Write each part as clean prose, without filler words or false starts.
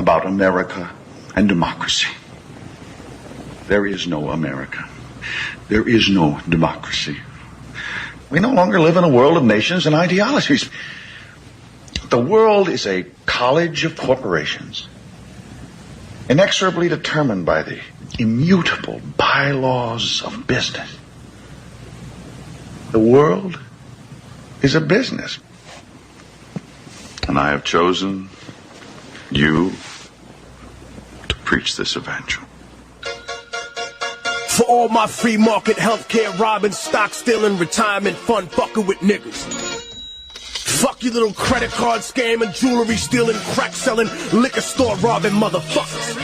about America and democracy. There is no America. There is no democracy. We no longer live in a world of nations and ideologies. The world is a college of corporations, inexorably determined by the immutable bylaws of business. The world is a business. And I have chosen you to preach this evangel. For all my free market healthcare robbing, stock stealing, retirement fund fucking with niggas. Fuck you little credit card scam and jewelry stealing, crack selling, liquor store robbing motherfuckers.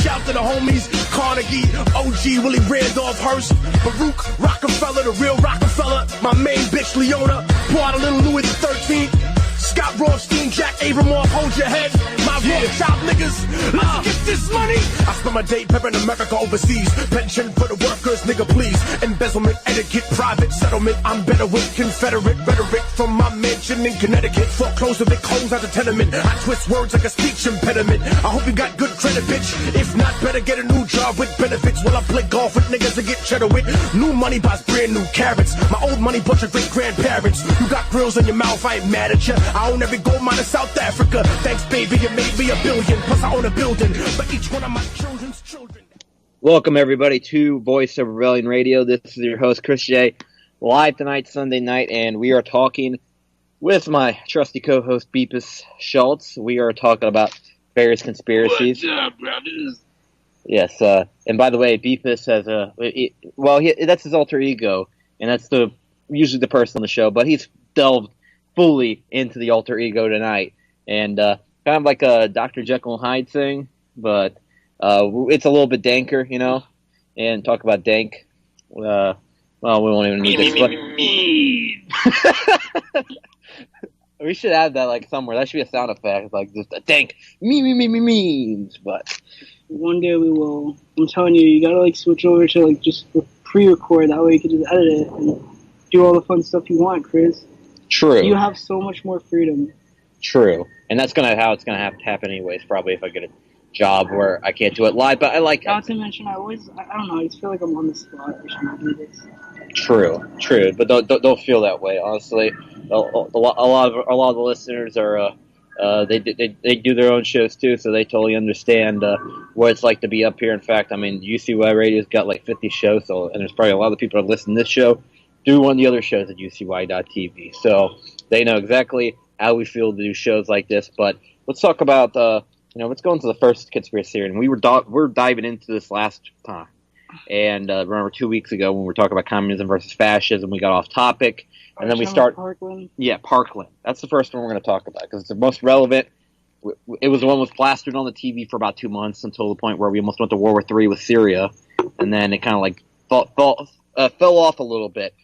Shout to the homies, Carnegie, OG, Willie Randolph Hearst, Baruch, Rockefeller, the real Rockefeller, my main bitch Leona, pour out a little Louis XIII, Scott Rothstein, Jack Abramoff, hold your head, my Rothschild niggas, let's get this money. I spend my day peppering America overseas, pension for the workers, nigga please, embezzlement, etiquette, private settlement, I'm better with Confederate rhetoric from my mansion in Connecticut, foreclose of it, close out the tenement, I twist words like a speech impediment, I hope you got good credit, bitch, if not, better get a new job with benefits, while I play golf with niggas and get cheddar with, new money buys brand new carrots, my old money bunch of great grandparents, you got grills in your mouth, I ain't mad at ya, I own every gold mine in South Africa. Thanks, baby, you made me $1 billion. Plus, I own a building for each one of my children's children. Welcome, everybody, to Voice of Rebellion Radio. This is your host, Chris J. Live tonight, Sunday night, and we are talking with my trusty co-host, Beepus Schultz. We are talking about various conspiracies. What's up, brothers? Yes, and by the way, Beepus has that's his alter ego, and that's usually the person on the show, but he's delved fully into the alter ego tonight, and kind of like a Dr. Jekyll and Hyde thing, but it's a little bit danker, you know, and talk about dank. Well, we won't even need this. We should add that like somewhere. That should be a sound effect, like just a dank memes. But one day we will. I'm telling you, you gotta like switch over to like just pre-record. That way you can just edit it and do all the fun stuff you want, Chris. True. You have so much more freedom. True. And that's how it's gonna have to happen anyways, probably if I get a job where I can't do it live, but I like it. Not to mention, I don't know, I just feel like I'm on the spot or something. True, but don't feel that way, honestly. A lot of the listeners are they do their own shows too, so they totally understand what it's like to be up here. In fact, I mean, UCY Radio's got like 50 shows, and there's probably a lot of people that listen to this show do one of the other shows at UCY.TV, so they know exactly how we feel to do shows like this. But let's talk about let's go into the first conspiracy theory, and we're diving into this last time. And remember 2 weeks ago when we were talking about communism versus fascism, we got off topic, and then we start. Parkland. Yeah, Parkland. That's the first one we're going to talk about because it's the most relevant. It was the one that was plastered on the TV for about 2 months until the point where we almost went to World War III with Syria, and then it kind of like fell off a little bit.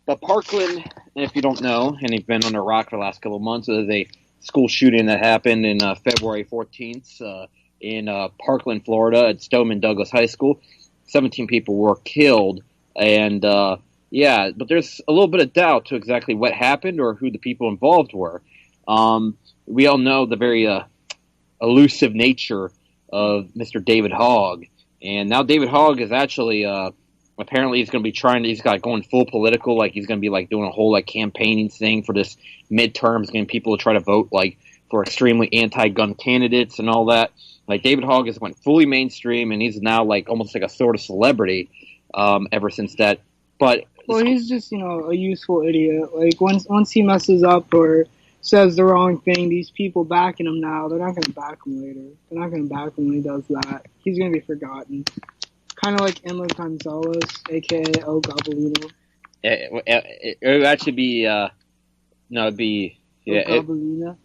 But Parkland, if you don't know, and you've been under a rock for the last couple of months, there's a school shooting that happened in February 14th in Parkland, Florida, at Stoneman Douglas High School. 17 people were killed, and but there's a little bit of doubt to exactly what happened or who the people involved were. We all know the very elusive nature of Mr. David Hogg, and now David Hogg is actually apparently he's going to be he's got going full political, like he's going to be like doing a whole like campaigning thing for this midterms, getting people to try to vote like for extremely anti-gun candidates and all that. Like David Hogg has went fully mainstream, and he's now like almost like a sort of celebrity ever since that. But he's just a useful idiot. Like once he messes up or says the wrong thing, these people backing him now, they're not going to back him later. They're not going to back him when he does that. He's going to be forgotten. Kind of like Emma Gonzalez, a.k.a. El Gabalino. It would actually be, it'd be... Yeah,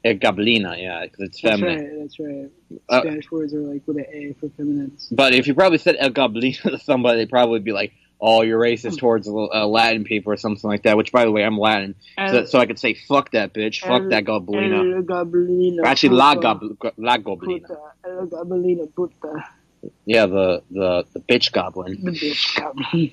Gabelina, yeah, because it's feminine. That's right. Spanish words are like with an A for feminines. But if you probably said El Gabelina to somebody, they'd probably be like, oh, you're racist towards Latin people or something like that, which, by the way, I'm Latin. So I could say, fuck that bitch, fuck that Gabelina. El Gabelina. Actually, La Gabelina. El Gabelina puta. Yeah, the bitch goblin. The bitch goblin.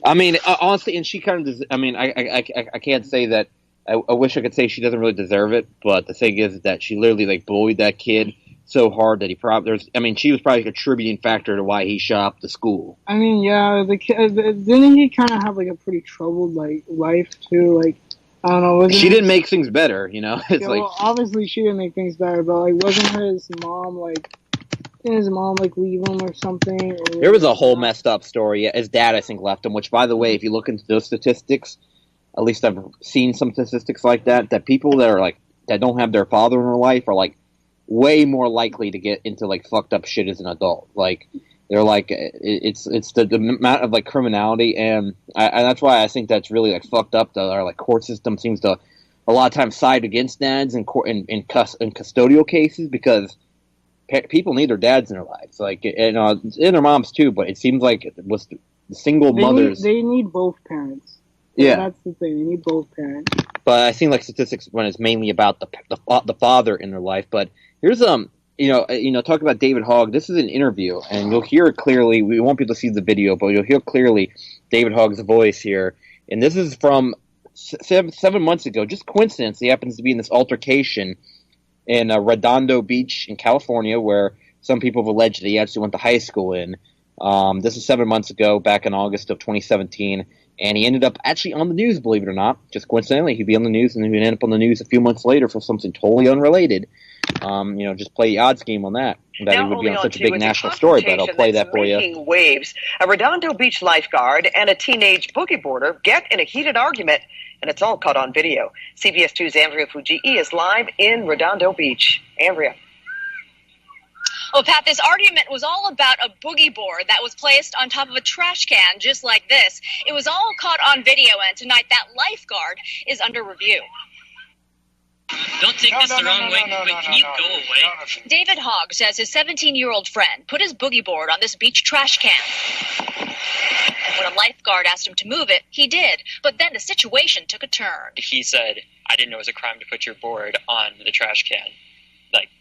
I mean, honestly, and she kind of, I mean, I can't say that I wish I could say she doesn't really deserve it, but the thing is that she literally like bullied that kid so hard that she was probably a contributing factor to why he shot up the school. I mean, yeah, the kid, didn't he kind of have like a pretty troubled like life too? Like, I don't know. She didn't make things better, you know. It's yeah, like, well, obviously she didn't make things better, but like, wasn't his mom like leave him or something? Or there was a whole messed up story. His dad, I think, left him. Which, by the way, if you look into those statistics, at least I've seen some statistics like that. That people that are like that don't have their father in their life are like way more likely to get into like fucked up shit as an adult. Like they're like it's the amount of like criminality, and that's why I think that's really like fucked up. That our like court system seems to a lot of times side against dads in custodial cases because people need their dads in their lives, like and their moms too. But it seems like it was the single mothers. They need both parents. Yeah, that's the thing. They need both parents. But I think like statistics when it's mainly about the father in their life. But here's talk about David Hogg. This is an interview, and you'll hear it clearly. We won't be able to see the video, but you'll hear clearly David Hogg's voice here. And this is from 7 months ago. Just coincidence. He happens to be in this altercation in Redondo Beach in California, where some people have alleged that he actually went to high school in. This is 7 months ago, back in August of 2017. And he ended up actually on the news, believe it or not. Just coincidentally, he'd be on the news, and then he'd end up on the news a few months later for something totally unrelated. Just play the odds game on that. That he would be on such a big national story, but I'll play that for you. Waves. A Redondo Beach lifeguard and a teenage boogie boarder get in a heated argument, and it's all caught on video. CBS 2's Andrea Fujii is live in Redondo Beach. Andrea. Well, Pat, this argument was all about a boogie board that was placed on top of a trash can just like this. It was all caught on video, and tonight that lifeguard is under review. Don't take this the wrong way, but can you go away? David Hogg says his 17-year-old friend put his boogie board on this beach trash can. And when a lifeguard asked him to move it, he did. But then the situation took a turn. He said, I didn't know it was a crime to put your board on the trash can.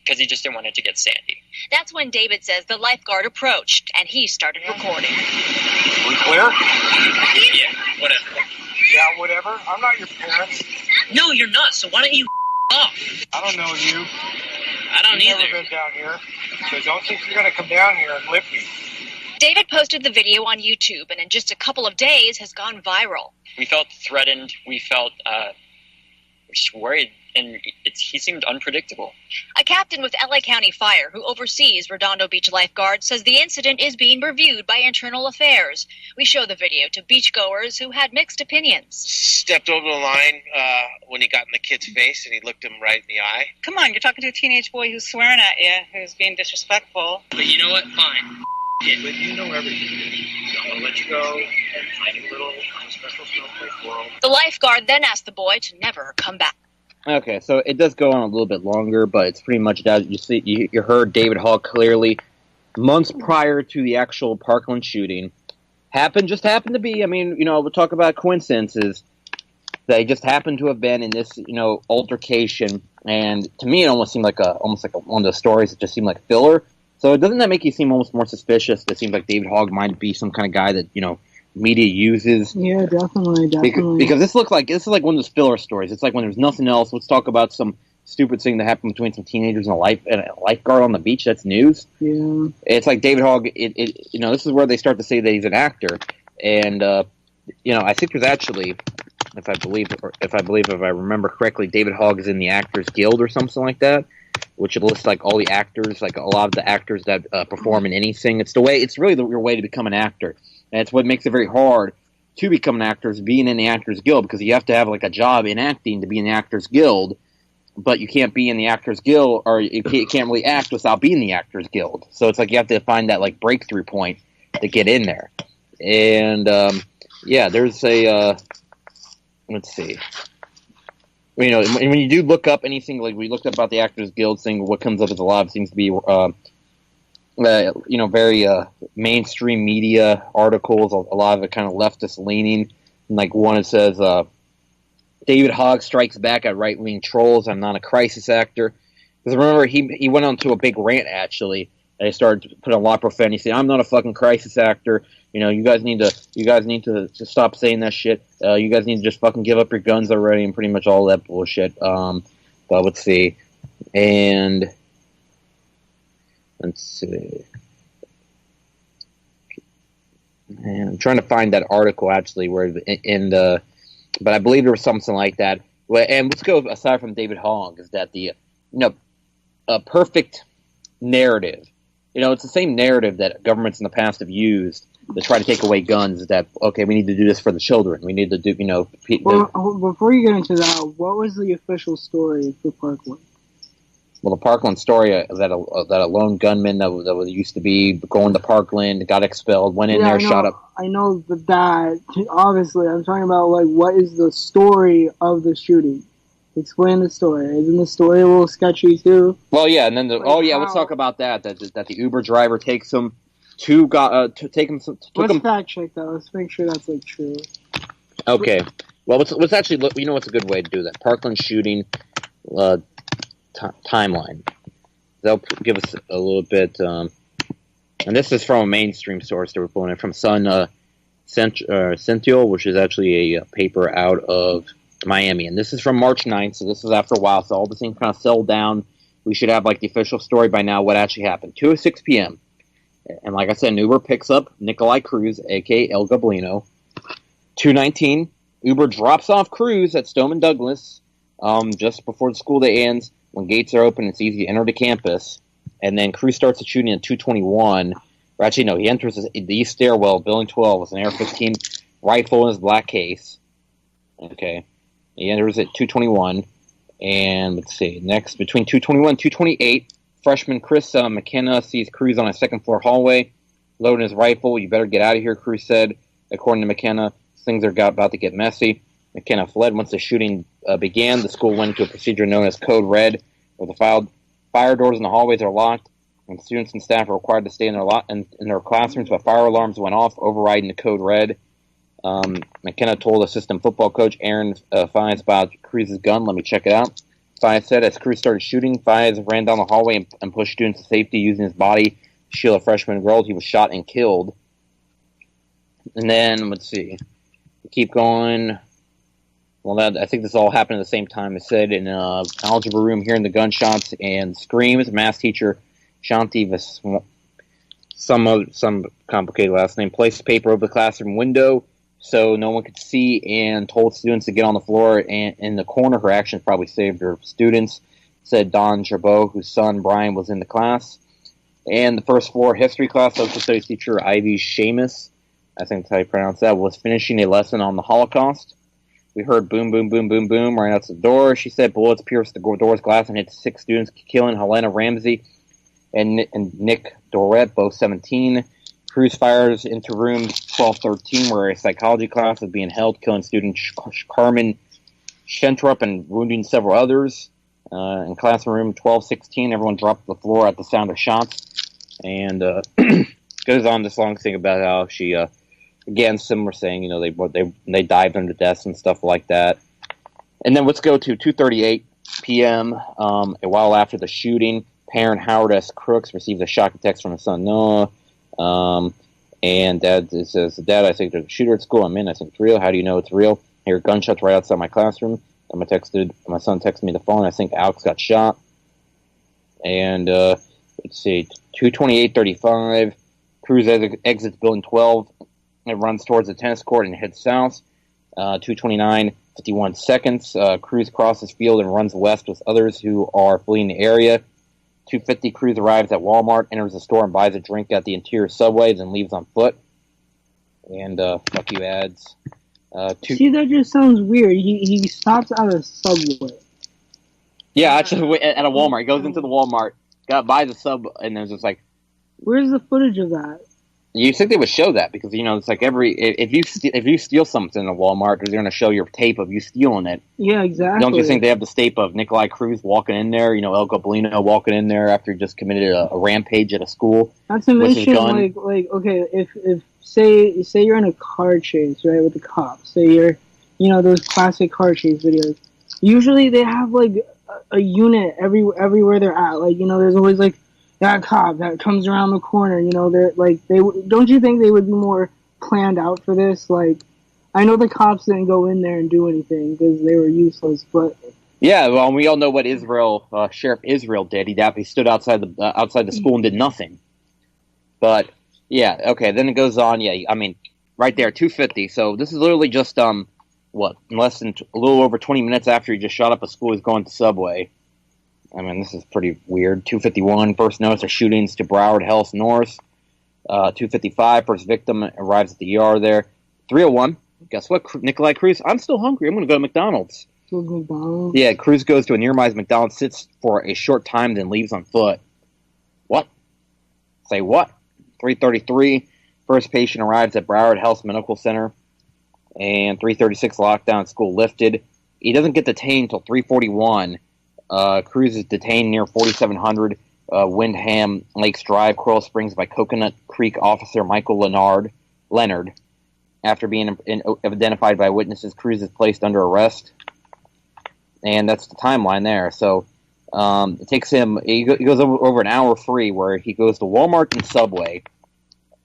Because he just didn't want it to get sandy. That's when David says the lifeguard approached, and he started recording. We clear? Yeah, whatever. Yeah, whatever. I'm not your parents. No, you're not, so why don't you off? I don't know you. I don't You've either. never been down here, so don't think you're going to come down here and lip me. David posted the video on YouTube, and in just a couple of days has gone viral. We felt threatened. We felt just worried. And he seemed unpredictable. A captain with LA County Fire who oversees Redondo Beach lifeguards says the incident is being reviewed by Internal Affairs. We show the video to beachgoers who had mixed opinions. Stepped over the line when he got in the kid's face and he looked him right in the eye. Come on, you're talking to a teenage boy who's swearing at you, who's being disrespectful. But you know what? Fine. Yeah. But you know everything. So I'm going to let you go and find a little special snowflake world. The lifeguard then asked the boy to never come back. Okay, so it does go on a little bit longer, but it's pretty much that you heard David Hogg clearly months prior to the actual Parkland shooting. Just happened to be. I mean, we'll talk about coincidences. They just happened to have been in this, altercation, and to me, it almost seemed like one of those stories that just seemed like filler. So doesn't that make you seem almost more suspicious? It seems like David Hogg might be some kind of guy that media uses. Yeah, definitely. Because this is like one of those filler stories. It's like when there's nothing else, let's talk about some stupid thing that happened between some teenagers and a lifeguard on the beach. That's news. Yeah. It's like David Hogg. This is where they start to say that he's an actor, and I think there's actually, if I remember correctly, David Hogg is in the Actors Guild or something like that, which lists like all the actors, like a lot of the actors that perform in anything. It's really your way to become an actor. And it's what makes it very hard to become an actor is being in the Actors Guild, because you have to have like a job in acting to be in the Actors Guild, but you can't be in the Actors Guild, or you can't really act without being in the Actors Guild. So it's like you have to find that like breakthrough point to get in there. And there's a let's see. When you do look up anything, like we looked up about the Actors Guild thing, what comes up is a lot of seems to be very mainstream media articles, a lot of it kind of leftist leaning. Like one, it says, David Hogg strikes back at right-wing trolls. I'm not a crisis actor. Because remember, he went on to a big rant, actually, They started to put a lot of profanity. Say, "I'm not a fucking crisis actor. You know, you guys need to stop saying that shit. You guys need to just fucking give up your guns already," and pretty much all that bullshit. But let's see, and let's see. And I'm trying to find that article actually where but I believe there was something like that. And let's go aside from David Hogg, is that a perfect narrative. You know, it's the same narrative that governments in the past have used to try to take away guns. Is that okay? We need to do this for the children. We need to do, Well, before you get into that, what was the official story for Parkland? Well, the Parkland story that a lone gunman that used to be going to Parkland got expelled, went in there, shot up. I know that. Obviously, I'm talking about like what is the story of the shooting? Explain the story. Isn't the story a little sketchy too? Well, yeah, and then let's talk about that. That the Uber driver takes him Let's fact check that. Let's make sure that's like true. Okay. Well, let's actually look. You know what's a good way to do that? Parkland shooting timeline. They'll give us a little bit. And this is from a mainstream source that we're pulling it from Sun Sentinel, which is actually a paper out of Miami. And this is from March 9th, so this is after a while. So all the things kind of settled down. We should have like the official story by now, what actually happened. 2:06 p.m. And like I said, an Uber picks up Nikolai Cruz, a.k.a. El Goblino. 2:19, Uber drops off Cruz at Stoneman Douglas just before the school day ends. When gates are open, it's easy to enter the campus. And then Cruz starts the shooting at 2:21. Or actually, no, he enters the east stairwell, building 12, with an AR-15 rifle in his black case. Okay. He enters at 2:21. And let's see, next, between 2:21 and 2:28, freshman Chris McKenna sees Cruz on a second-floor hallway, loading his rifle. "You better get out of here," Cruz said. According to McKenna, things are about to get messy. McKenna fled once the shooting began. The school went into a procedure known as Code Red, where the fire doors in the hallways are locked, and students and staff are required to stay in their classrooms, but fire alarms went off, overriding the Code Red. McKenna told assistant football coach Aaron Fies about Cruz's gun. "Let me check it out." Fies said as Cruz started shooting, Fies ran down the hallway and pushed students to safety using his body to shield a freshman girl. He was shot and killed. And then, let's see, keep going. Well, I think this all happened at the same time. It said in an algebra room, hearing the gunshots and screams, math teacher Shanti some complicated last name, placed paper over the classroom window so no one could see and told students to get on the floor. And in the corner, her actions probably saved her students, said Don Gerbeau, whose son Brian was in the class. And the first floor history class, social studies teacher Ivy Seamus, I think that's how you pronounce that, was finishing a lesson on the Holocaust. "We heard boom, boom, boom, boom, boom right out the door," she said. "Bullets pierced the door's glass and hit 6 students, killing Helena Ramsey and Nick Dorette, both 17. Cruz fires into room 1213, where a psychology class is being held, killing student Carmen Schentrup and wounding several others. In classroom 1216, everyone dropped to the floor at the sound of shots." And goes on this long thing about how she... again, some were saying, you know, they dived them to death and stuff like that. And then let's go to 2:38 p.m. A while after the shooting, parent Howard S. Crooks received a shocking text from his son Noah. And Dad says, "Dad, I think there's a shooter at school. I'm in. I think it's real. How do you know it's real? I hear gunshots right outside my classroom." And my son texted me the phone. I think Alex got shot. And let's see, 2:28:35, Cruz exits building 12. It runs towards the tennis court and heads south. 2:29:51 seconds. Cruz crosses field and runs west with others who are fleeing the area. 2:50, Cruz arrives at Walmart, enters the store and buys a drink at the interior subway, then leaves on foot. And fuck you ads. See, that just sounds weird. He stops at a subway. Yeah, actually, at a Walmart. He goes into the Walmart, buys a sub, and there's just like... Where's the footage of that? You think they would show that because, you know, it's like if you steal something in a Walmart, they're going to show your tape of you stealing it. Yeah, exactly. Don't you think they have the tape of Nikolai Cruz walking in there, you know, El Goblino walking in there after he just committed a rampage at a school? Not to mention, like okay, if say you're in a car chase, right, with the cops. Say you're, you know, those classic car chase videos. Usually they have like a unit everywhere they're at. Like, you know, there's always like that cop that comes around the corner, you know, they're like, don't you think they would be more planned out for this? Like, I know the cops didn't go in there and do anything because they were useless, but Yeah, well, we all know what Sheriff Israel did. He stood outside the school and did nothing. But yeah, okay. Then it goes on. Yeah, I mean, right there, 2:50. So this is literally just less than a little over 20 minutes after he just shot up a school. He's going to Subway. I mean, this is pretty weird. 2:51. First notice of shootings to Broward Health North. 2:55. First victim arrives at the ER there. 3:01. Guess what? Nikolai Cruz. I'm still hungry. I'm going to go to McDonald's. Yeah, Cruz goes to a nearby McDonald's, sits for a short time, then leaves on foot. What? Say what? 3:33. First patient arrives at Broward Health Medical Center. And 3:36, lockdown, school lifted. He doesn't get detained until 3:41. Cruz is detained near 4700 Windham Lakes Drive, Coral Springs, by Coconut Creek officer Michael Leonard. After being identified by witnesses, Cruz is placed under arrest. And that's the timeline there. So it takes him, he goes over an hour free, where he goes to Walmart and Subway.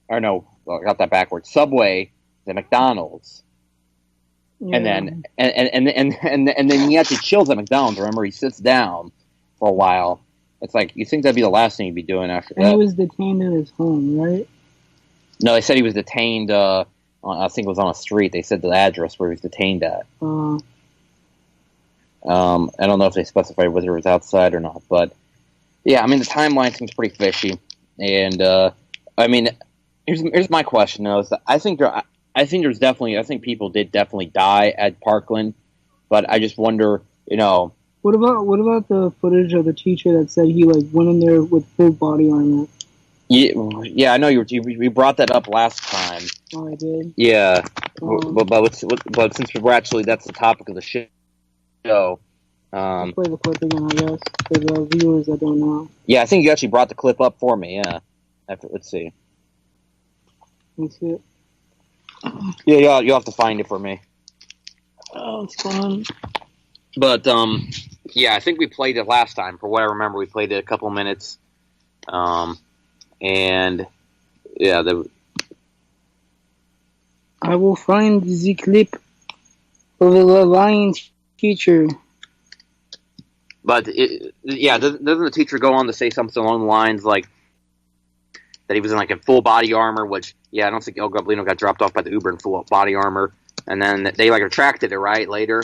Or no, I got that backwards. Subway, then McDonald's. Yeah. And then he actually chills at McDonald's. Remember, he sits down for a while. It's like, you think that'd be the last thing he'd be doing after that. And he was detained in his home, right? No, they said he was detained, I think it was on a street. They said the address where he was detained at. I don't know if they specified whether it was outside or not, but yeah, I mean, the timeline seems pretty fishy. And I mean, here's my question though: is that I think people did definitely die at Parkland, but I just wonder, you know, what about the footage of the teacher that said he like went in there with full body armor? Yeah, I know we brought that up last time. Oh, I did. Yeah, but since we're actually, that's the topic of the show. I'll play the clip again, I guess, for the viewers that don't know. Yeah, I think you actually brought the clip up for me. Yeah, let's see. Let's see it. Yeah, you'll have to find it for me. Oh, it's fun. But yeah, I think we played it last time. For what I remember, we played it a couple minutes. And yeah, I will find the clip of the lying teacher. But doesn't the teacher go on to say something along the lines like that he was in like in full body armor? Which, yeah, I don't think El Gablino got dropped off by the Uber in full body armor, and then they like retracted it right later.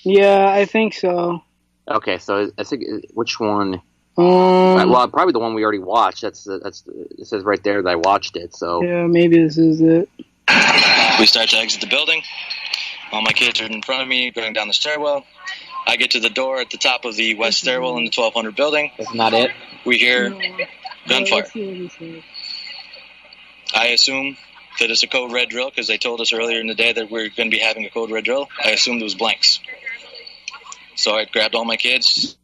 Yeah, I think so. Okay, so I think which one? Well, probably the one we already watched. It says right there that I watched it. So yeah, maybe this is it. We start to exit the building. All my kids are in front of me, going down the stairwell. I get to the door at the top of the west stairwell in the 1200 building. That's not it. We hear gunfire. I assume that it's a code red drill because they told us earlier in the day that we're going to be having a code red drill. I assumed it was blanks. So I grabbed all my kids,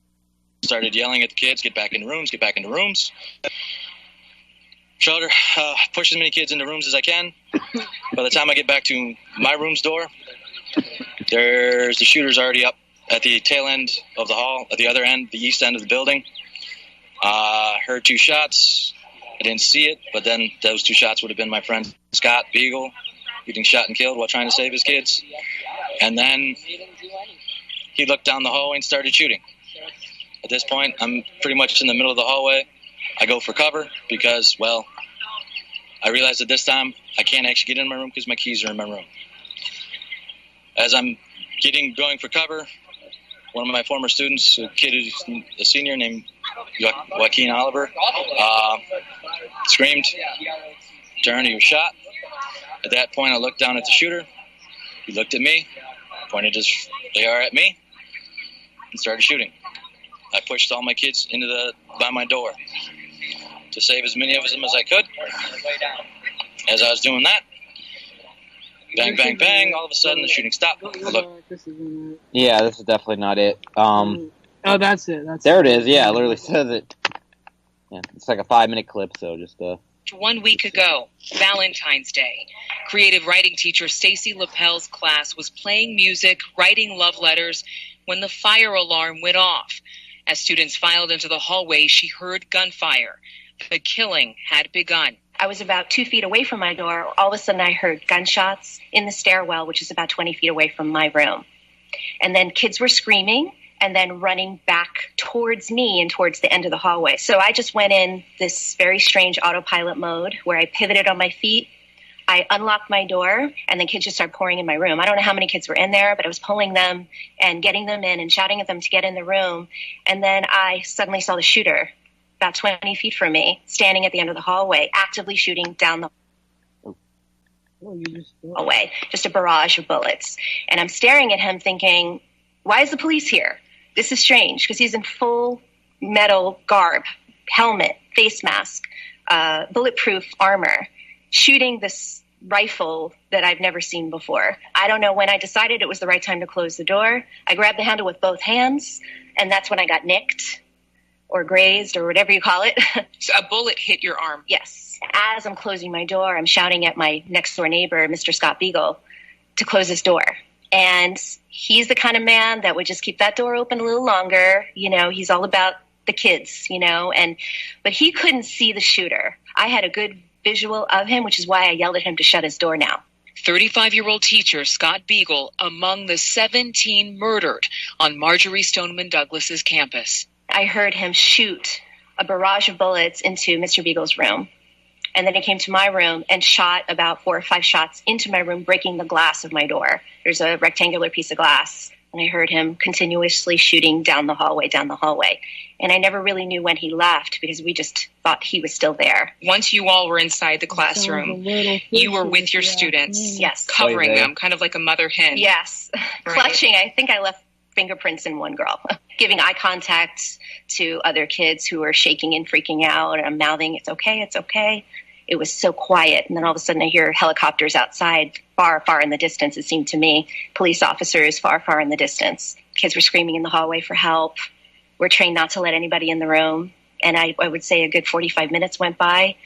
started yelling at the kids, get back in rooms, get back into rooms. Shoulder, push as many kids into rooms as I can. By the time I get back to my room's door, there's the shooters already up at the tail end of the hall, at the other end, the east end of the building. Heard 2 shots. I didn't see it, but then those 2 shots would have been my friend Scott Beagle getting shot and killed while trying to save his kids. And then he looked down the hallway and started shooting. At this point, I'm pretty much in the middle of the hallway. I go for cover because, well, I realized at this time I can't actually get in my room because my keys are in my room. As I'm going for cover, one of my former students, a kid who's a senior named Joaquin Oliver, screamed, turned, he was shot. At that point, I looked down at the shooter. He looked at me, pointed his AR at me, and started shooting. I pushed all my kids by my door to save as many of them as I could. As I was doing that, bang, bang, bang, all of a sudden the shooting stopped. Look. Yeah, this is definitely not it. Oh, that's it. There it is. Yeah, it literally says it. Yeah, it's like a 5-minute clip, so just 1 week ago, Valentine's Day, creative writing teacher Stacy Lapel's class was playing music, writing love letters when the fire alarm went off. As students filed into the hallway, she heard gunfire. The killing had begun. I was about 2 feet away from my door. All of a sudden, I heard gunshots in the stairwell, which is about 20 feet away from my room. And then kids were screaming and then running back towards me and towards the end of the hallway. So I just went in this very strange autopilot mode where I pivoted on my feet. I unlocked my door, and then kids just started pouring in my room. I don't know how many kids were in there, but I was pulling them and getting them in and shouting at them to get in the room. And then I suddenly saw the shooter about 20 feet from me, standing at the end of the hallway, actively shooting down the hallway, just a barrage of bullets. And I'm staring at him thinking, why is the police here? This is strange, because he's in full metal garb, helmet, face mask, bulletproof armor, shooting this rifle that I've never seen before. I don't know when I decided it was the right time to close the door. I grabbed the handle with both hands, and that's when I got nicked or grazed or whatever you call it. So a bullet hit your arm? Yes. As I'm closing my door, I'm shouting at my next door neighbor, Mr. Scott Beagle, to close his door. And he's the kind of man that would just keep that door open a little longer. You know, he's all about the kids, you know, but he couldn't see the shooter. I had a good visual of him, which is why I yelled at him to shut his door now. 35-year-old teacher Scott Beagle among the 17 murdered on Marjorie Stoneman Douglas's campus. I heard him shoot a barrage of bullets into Mr. Beagle's room. And then he came to my room and shot about 4 or 5 shots into my room, breaking the glass of my door. There's a rectangular piece of glass. And I heard him continuously shooting down the hallway. And I never really knew when he left because we just thought he was still there. Once you all were inside the classroom, you were with your students, yes, covering them, kind of like a mother hen. Yes, right. Clutching. I think I left fingerprints in one girl, giving eye contact to other kids who were shaking and freaking out. And I'm mouthing, "It's okay, it's okay." It was so quiet. And then all of a sudden I hear helicopters outside, far, far in the distance, it seemed to me. Police officers far, far in the distance. Kids were screaming in the hallway for help. We're trained not to let anybody in the room. And I would say a good 45 minutes went by,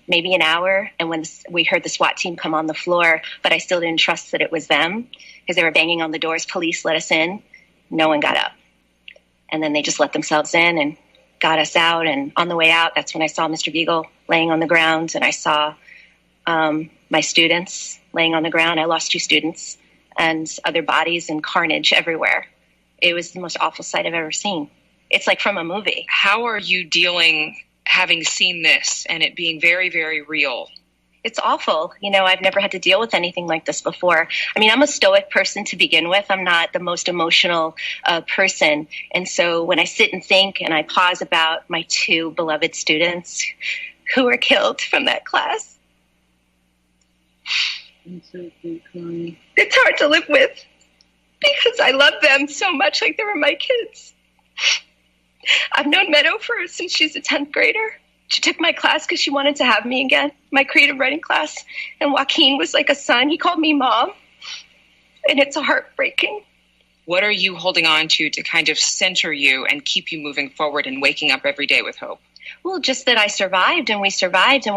maybe an hour. And when we heard the SWAT team come on the floor, but I still didn't trust that it was them because they were banging on the doors. Police let us in. No one got up. And then they just let themselves in and got us out. And on the way out, that's when I saw Mr. Beagle laying on the ground, and I saw my students laying on the ground. I lost 2 students and other bodies and carnage everywhere. It was the most awful sight I've ever seen. It's like from a movie. How are you dealing, having seen this and it being very, very real? It's awful. You know, I've never had to deal with anything like this before. I mean, I'm a stoic person to begin with. I'm not the most emotional person. And so when I sit and think and I pause about my 2 beloved students who were killed from that class, it's hard to live with because I love them so much, like they were my kids. I've known Meadow since she's a 10th grader. She took my class because she wanted to have me again, my creative writing class. And Joaquin was like a son. He called me mom. And it's heartbreaking. What are you holding on to kind of center you and keep you moving forward and waking up every day with hope? Well, just that I survived and we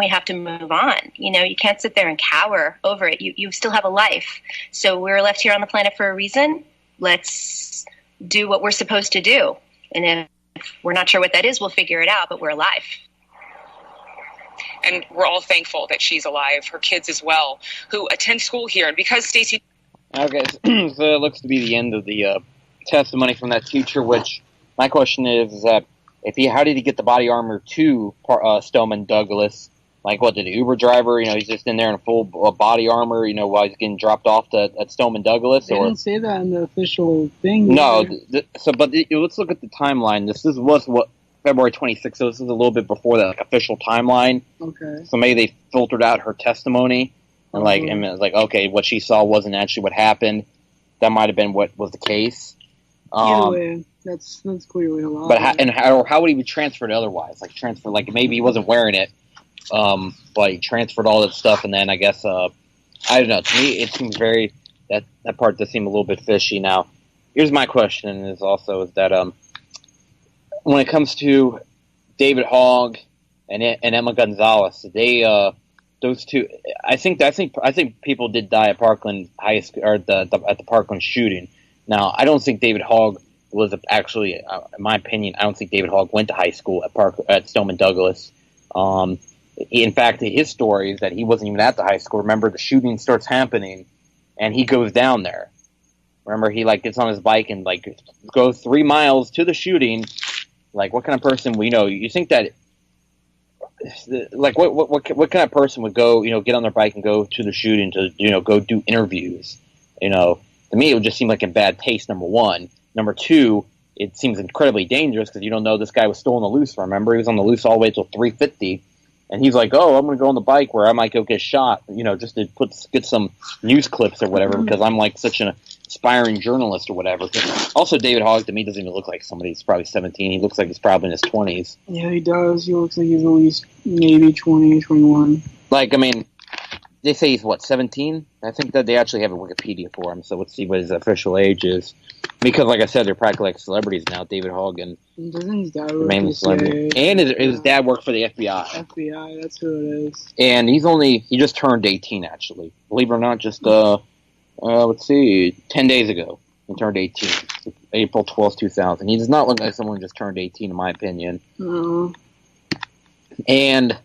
have to move on. You know, you can't sit there and cower over it. You still have a life. So we're left here on the planet for a reason. Let's do what we're supposed to do. And if we're not sure what that is, we'll figure it out, but we're alive. And we're all thankful that she's alive, her kids as well, who attend school here. And because Stacey... Okay, so it looks to be the end of the testimony from that teacher, which my question is that how did he get the body armor to Stoneman Douglas? Like, what, did the Uber driver, he's just in there in full body armor, while he's getting dropped off at Stoneman Douglas? They didn't say that in the official thing. No, let's look at the timeline. This was what February 26th, so this is a little bit before that official timeline. Okay. So maybe they filtered out her testimony, and and it was like, okay, what she saw wasn't actually what happened. That might have been what was the case. Either way, that's clearly a lie. But how would he be transferred otherwise? Like maybe he wasn't wearing it, but he transferred all that stuff, and then I guess I don't know. To me, it seems that part does seem a little bit fishy. Now, here's my question: is that when it comes to David Hogg and Emma Gonzalez, those two, I think people did die at Parkland High School or at the Parkland shooting. Now, I don't think David Hogg was actually, in my opinion, I don't think David Hogg went to high school at Stoneman Douglas. In fact, his story is that he wasn't even at the high school. Remember, the shooting starts happening, and he goes down there. Remember, he gets on his bike and goes 3 miles to the shooting. What kind of person you think that what kind of person would go get on their bike and go to the shooting to go do interviews? To me, it would just seem like in bad taste. Number one. Number two, it seems incredibly dangerous because you don't know this guy was still on the loose. Remember, he was on the loose all the way till 3:50, and he's like, "Oh, I'm going to go on the bike where I might go get shot." Just to get some news clips or whatever because I'm such an aspiring journalist or whatever. Also, David Hogg to me doesn't even look like somebody who's probably 17. He looks like he's probably in his 20s. Yeah, he does. He looks like he's at least maybe 20, 21. They say he's 17? I think that they actually have a Wikipedia for him, so let's see what his official age is. Because, like I said, they're practically like celebrities now, David Hogg and doesn't his dad work for the CIA? And his dad worked for the FBI. FBI, that's who it is. And he just turned 18, actually. Believe it or not, just, let's see, 10 days ago, he turned 18. April 12th, 2000. He does not look like someone who just turned 18, in my opinion. No. And...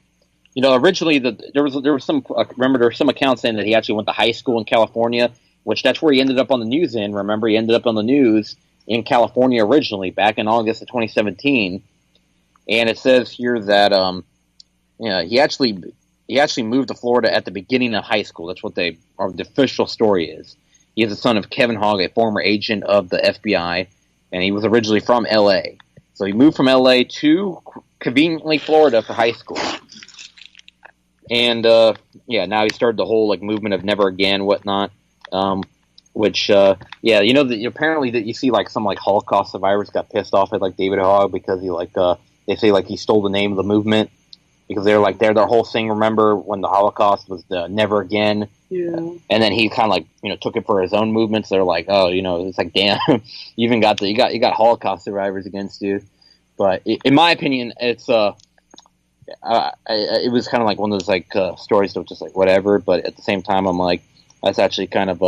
originally there was some accounts saying that he actually went to high school in California, which that's where he ended up on the news in. Remember, he ended up on the news in California originally back in August of 2017. And it says here that he actually moved to Florida at the beginning of high school. That's what the official story is. He is the son of Kevin Hogg, a former agent of the FBI, and he was originally from L.A. So he moved from L.A. to conveniently Florida for high school. And, now he started the whole, movement of never again, whatnot, which, apparently that you see, some, Holocaust survivors got pissed off at, David Hogg because he, they say, he stole the name of the movement because they're, their whole thing, remember, when the Holocaust was the never again. Yeah. And then he kind of, took it for his own movement, so they're like, oh, it's damn, you even got you got Holocaust survivors against you. But in my opinion, it's, it was kind of one of those stories that was just whatever, but at the same time I'm that's actually kind of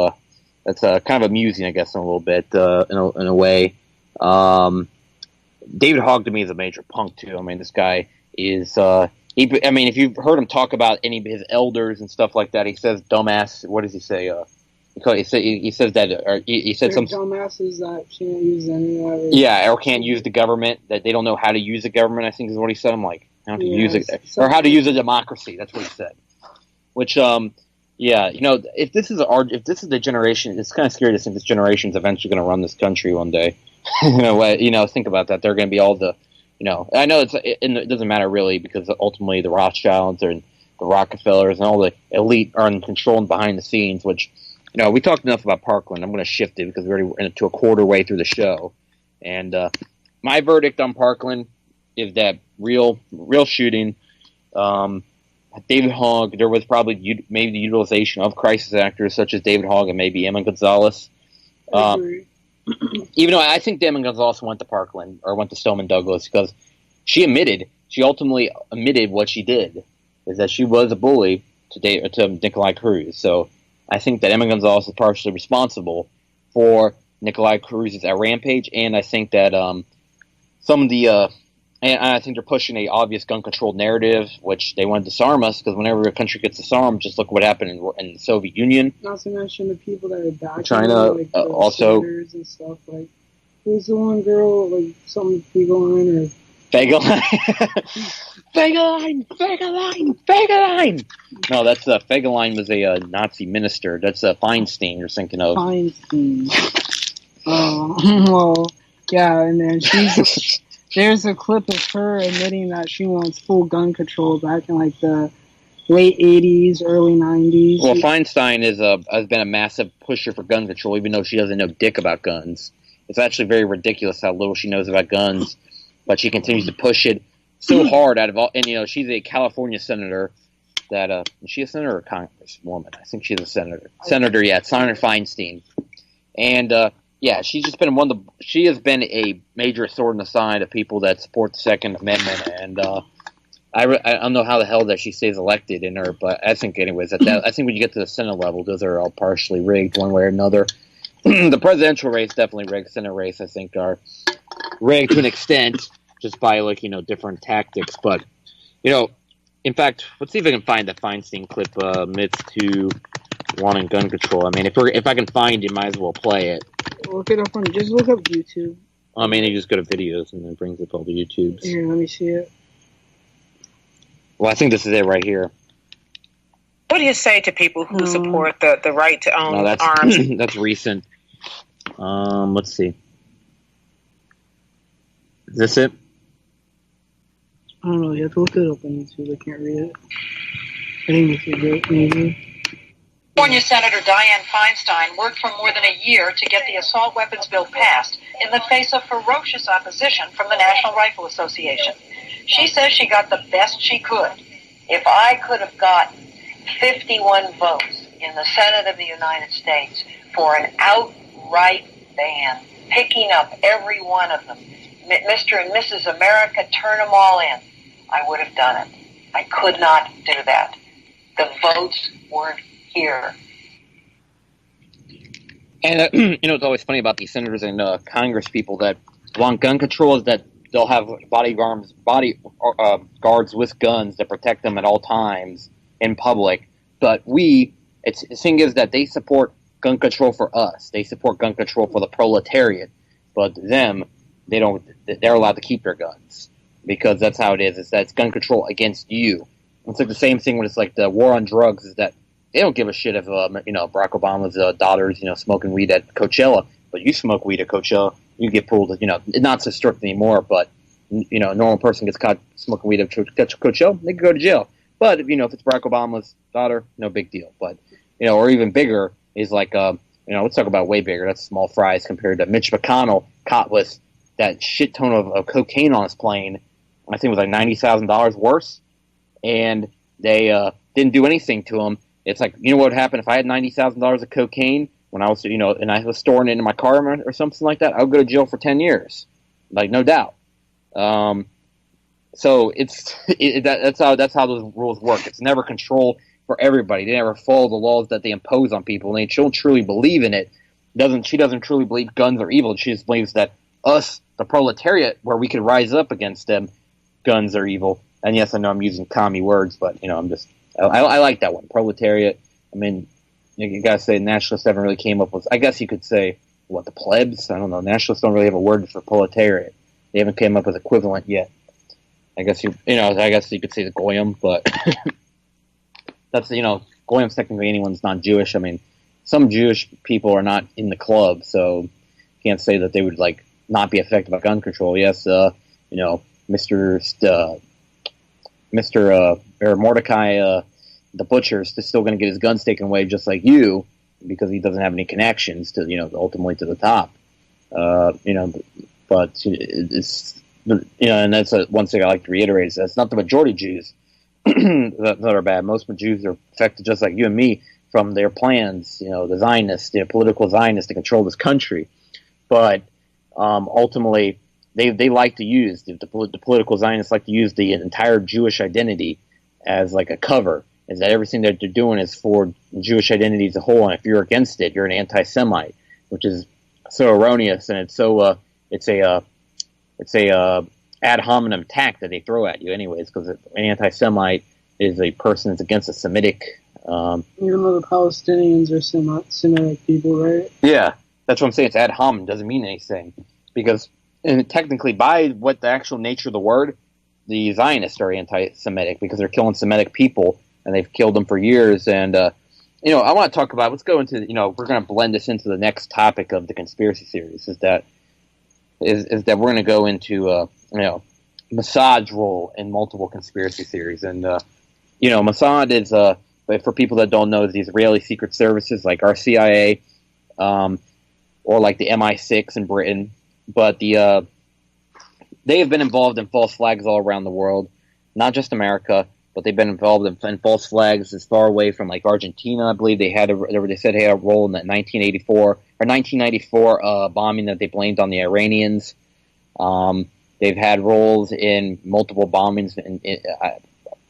amusing, I guess, in a little bit in a way. David Hogg to me is a major punk too. I mean, this guy is if you've heard him talk about any of his elders and stuff like that, he says dumbass. What does he say? He says that, or he said some dumbasses that can't use any of it. Yeah, or can't use the government, that they don't know how to use the government, I think is what he said. I'm how to use it, or how to use a democracy. That's what he said. Which, if this is the generation, it's kind of scary to think this generation is eventually going to run this country one day. Think about that. They're going to be all the, I know it doesn't matter really because ultimately the Rothschilds and the Rockefellers and all the elite are in control and behind the scenes. Which, we talked enough about Parkland. I'm going to shift it because we're already into a quarter way through the show, and my verdict on Parkland is that real shooting. David Hogg, there was probably maybe the utilization of crisis actors such as David Hogg and maybe Emma Gonzalez. Even though I think Emma Gonzalez went to Parkland or went to Stoneman Douglas because she ultimately admitted what she did, is that she was a bully to Nikolai Cruz. So I think that Emma Gonzalez is partially responsible for Nikolai Cruz's rampage, and I think that some of the and I think they're pushing a obvious gun control narrative, which they want to disarm us because whenever a country gets disarmed, just look what happened in the Soviet Union. Not to mention the people that are back China, the also and stuff. Who's the one girl? Some Fegelein or Fegelein. Fegelein. No, that's Fegelein was a Nazi minister. That's Feinstein you're thinking of. Feinstein. Oh, well, yeah, and then she's. There's a clip of her admitting that she wants full gun control back in the late 80s, early 90s. Well, Feinstein has been a massive pusher for gun control, even though she doesn't know dick about guns. It's actually very ridiculous how little she knows about guns, but she continues to push it so hard out of all. And she's a California senator. Is she a senator or a congresswoman? I think she's a senator. Senator Feinstein, and. She's just been she has been a major sword in the side of people that support the Second Amendment, and I don't know how the hell that she stays elected but I think anyways I think when you get to the Senate level, those are all partially rigged one way or another. the presidential race definitely rigged. Senate race, I think, are rigged to an extent, just by different tactics. But in fact, let's see if I can find the Feinstein clip. Myths to wanting gun control. I mean, if I can find it, might as well play it. Look it up on. Just look up YouTube. I mean, you just go to videos and then it brings up all the YouTubes. Here, let me see it. Well, I think this is it right here. What do you say to people who support the right to own that's, arms? That's recent. Let's see. Is this it? I don't know. You have to look it up on YouTube. I can't read it. I think this is it, maybe. California Senator Dianne Feinstein worked for more than a year to get the assault weapons bill passed in the face of ferocious opposition from the National Rifle Association. She says she got the best she could. If I could have gotten 51 votes in the Senate of the United States for an outright ban, picking up every one of them, Mr. and Mrs. America, turn them all in, I would have done it. I could not do that. The votes weren't here. And it's always funny about these senators and Congress people that want gun control is that they'll have bodyguards with guns that protect them at all times in public. But the thing is that they support gun control for us. They support gun control for the proletariat. But them, they're allowed to keep their guns because that's how it is. It's that it's gun control against you. It's like the same thing when it's like the war on drugs is that they don't give a shit if Barack Obama's daughter's smoking weed at Coachella, but you smoke weed at Coachella, you get pulled. Not so strict anymore, but a normal person gets caught smoking weed at Coachella, they can go to jail. But if it's Barack Obama's daughter, no big deal. But or even bigger is like let's talk about way bigger. That's small fries compared to Mitch McConnell caught with that shit ton of cocaine on his plane. I think it was like $90,000 worse, and they didn't do anything to him. It's like, what would happen if I had $90,000 of cocaine when I was, and I was storing it in my car or something like that? I would go to jail for 10 years, like no doubt. So that's how those rules work. It's never control for everybody. They never follow the laws that they impose on people, and she don't truly believe in it. She doesn't truly believe guns are evil. She just believes that us, the proletariat, where we could rise up against them, guns are evil. And yes, I know I'm using commie words, but I like that one, proletariat. I mean, you gotta say nationalists haven't really came up with. I guess you could say the plebs. I don't know. Nationalists don't really have a word for proletariat. They haven't came up with equivalent yet. I guess I guess you could say the goyim, but that's goyim's technically anyone's not Jewish. I mean, some Jewish people are not in the club, so you can't say that they would not be affected by gun control. Yes, Mr. Mordecai, the butcher, is still going to get his guns taken away just like you, because he doesn't have any connections to, ultimately to the top. But it's, and that's one thing I like to reiterate is that it's not the majority of Jews that are bad. Most Jews are affected just like you and me from their plans, the Zionists, the political Zionists to control this country. But ultimately, they like to use, the political Zionists like to use the entire Jewish identity as like a cover, is that everything that they're doing is for Jewish identity as a whole, and if you're against it, you're an anti-Semite, which is so erroneous, and it's so it's a ad hominem attack that they throw at you anyways, because an anti-Semite is a person that's against a Semitic. Even though the Palestinians are Semitic people, right? Yeah, that's what I'm saying. It's ad hominem, doesn't mean anything, because technically, by what the actual nature of the word, the Zionists are anti-Semitic because they're killing Semitic people, and they've killed them for years. And I want to talk about. Let's go into. We're going to blend this into the next topic of the conspiracy series. Is that we're going to go into Mossad's role in multiple conspiracy theories, and Mossad is for people that don't know, is the Israeli secret services like our CIA, or like the MI6 in Britain. But they have been involved in false flags all around the world, not just America, but they've been involved in false flags as far away from like Argentina. I believe they said they had a role in that 1994 bombing that they blamed on the Iranians. They've had roles in multiple bombings,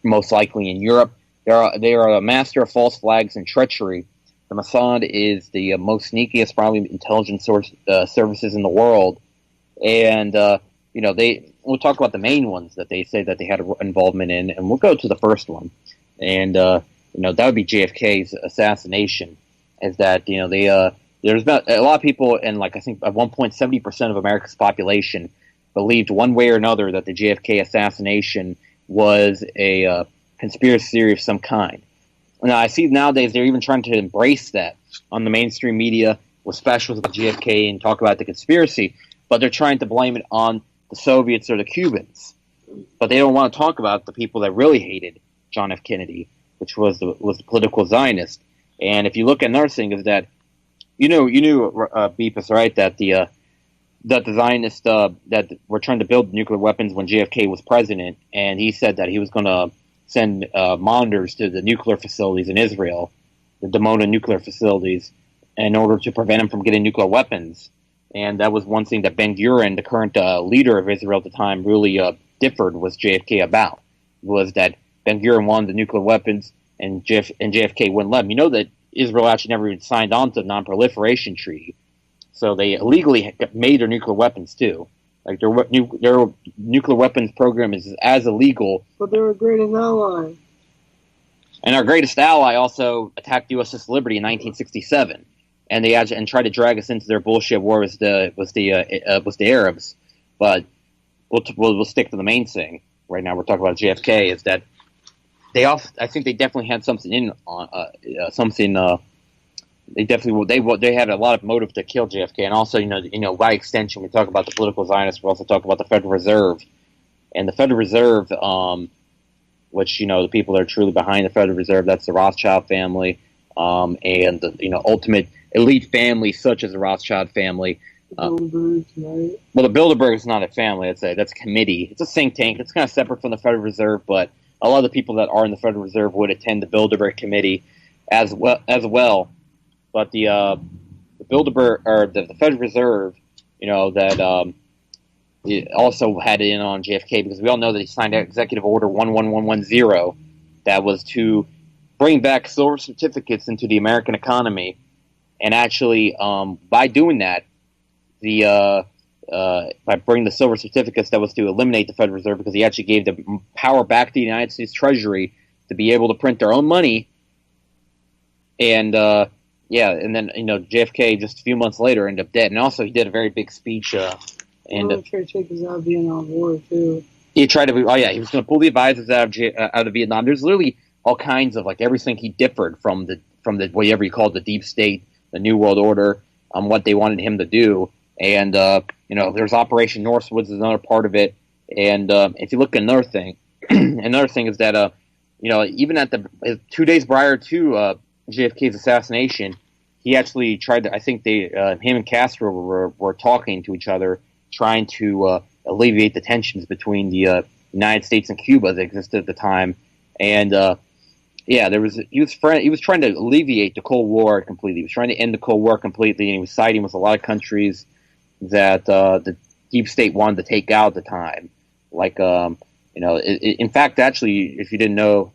most likely in Europe. They are a master of false flags and treachery, the Mossad is the most sneakiest, probably intelligence services in the world, and we'll talk about the main ones that they say that they had involvement in, and we'll go to the first one, and that would be JFK's assassination. Is that there's about a lot of people, and like I think at 1.70% of America's population believed one way or another that the JFK assassination was a conspiracy theory of some kind. Now, I see nowadays they're even trying to embrace that on the mainstream media with specials about JFK and talk about the conspiracy, but they're trying to blame it on the Soviets or the Cubans. But they don't want to talk about the people that really hated John F. Kennedy, which was the political Zionist. And if you look at another thing, is that you knew Beepus, right? That the Zionists that were trying to build nuclear weapons when JFK was president, and he said that he was going to send monitors to the nuclear facilities in Israel, the Dimona nuclear facilities, in order to prevent him from getting nuclear weapons. And that was one thing that Ben-Gurion, the current leader of Israel at the time, really differed with JFK about, was that Ben-Gurion wanted the nuclear weapons, and JFK wouldn't let him. You know that Israel actually never even signed on to the Non-Proliferation Treaty, so they illegally made their nuclear weapons too. Like their nuclear weapons program is as illegal. But they're a greatest ally. And our greatest ally also attacked USS Liberty in 1967, and they tried to drag us into their bullshit war with the Arabs. But we'll stick to the main thing right now. We're talking about JFK. Is that I think they definitely had something in on something. They definitely they had a lot of motive to kill JFK, and also by extension we talk about the political Zionists. We also talk about the Federal Reserve, and the Federal Reserve, which the people that are truly behind the Federal Reserve, that's the Rothschild family, and the ultimate elite families such as the Rothschild family. Bilderbergs, right? Well, the Bilderberg is not a family; that's a committee. It's a think tank. It's kind of separate from the Federal Reserve, but a lot of the people that are in the Federal Reserve would attend the Bilderberg committee as well. But the Bilderberg or the Federal Reserve, that it also had it in on JFK, because we all know that he signed Executive Order 11110 that was to bring back silver certificates into the American economy, and actually by doing that, by bringing the silver certificates, that was to eliminate the Federal Reserve, because he actually gave the power back to the United States Treasury to be able to print their own money. And and then JFK just a few months later ended up dead. And also he did a very big speech. And tried to take us out of Vietnam War too. He tried to. He was going to pull the advisors out of Vietnam. There's literally all kinds of everything. He differed from the whatever you call the deep state, the New World Order, on what they wanted him to do. And there's Operation Northwoods is another part of it. And if you look at another thing is that even at 2 days prior to JFK's assassination, he actually tried to. I think him and Castro were talking to each other, trying to alleviate the tensions between the United States and Cuba that existed at the time. And he was trying to alleviate the Cold War completely. He was trying to end the Cold War completely, and he was siding with a lot of countries that the deep state wanted to take out at the time. In fact, actually, if you didn't know,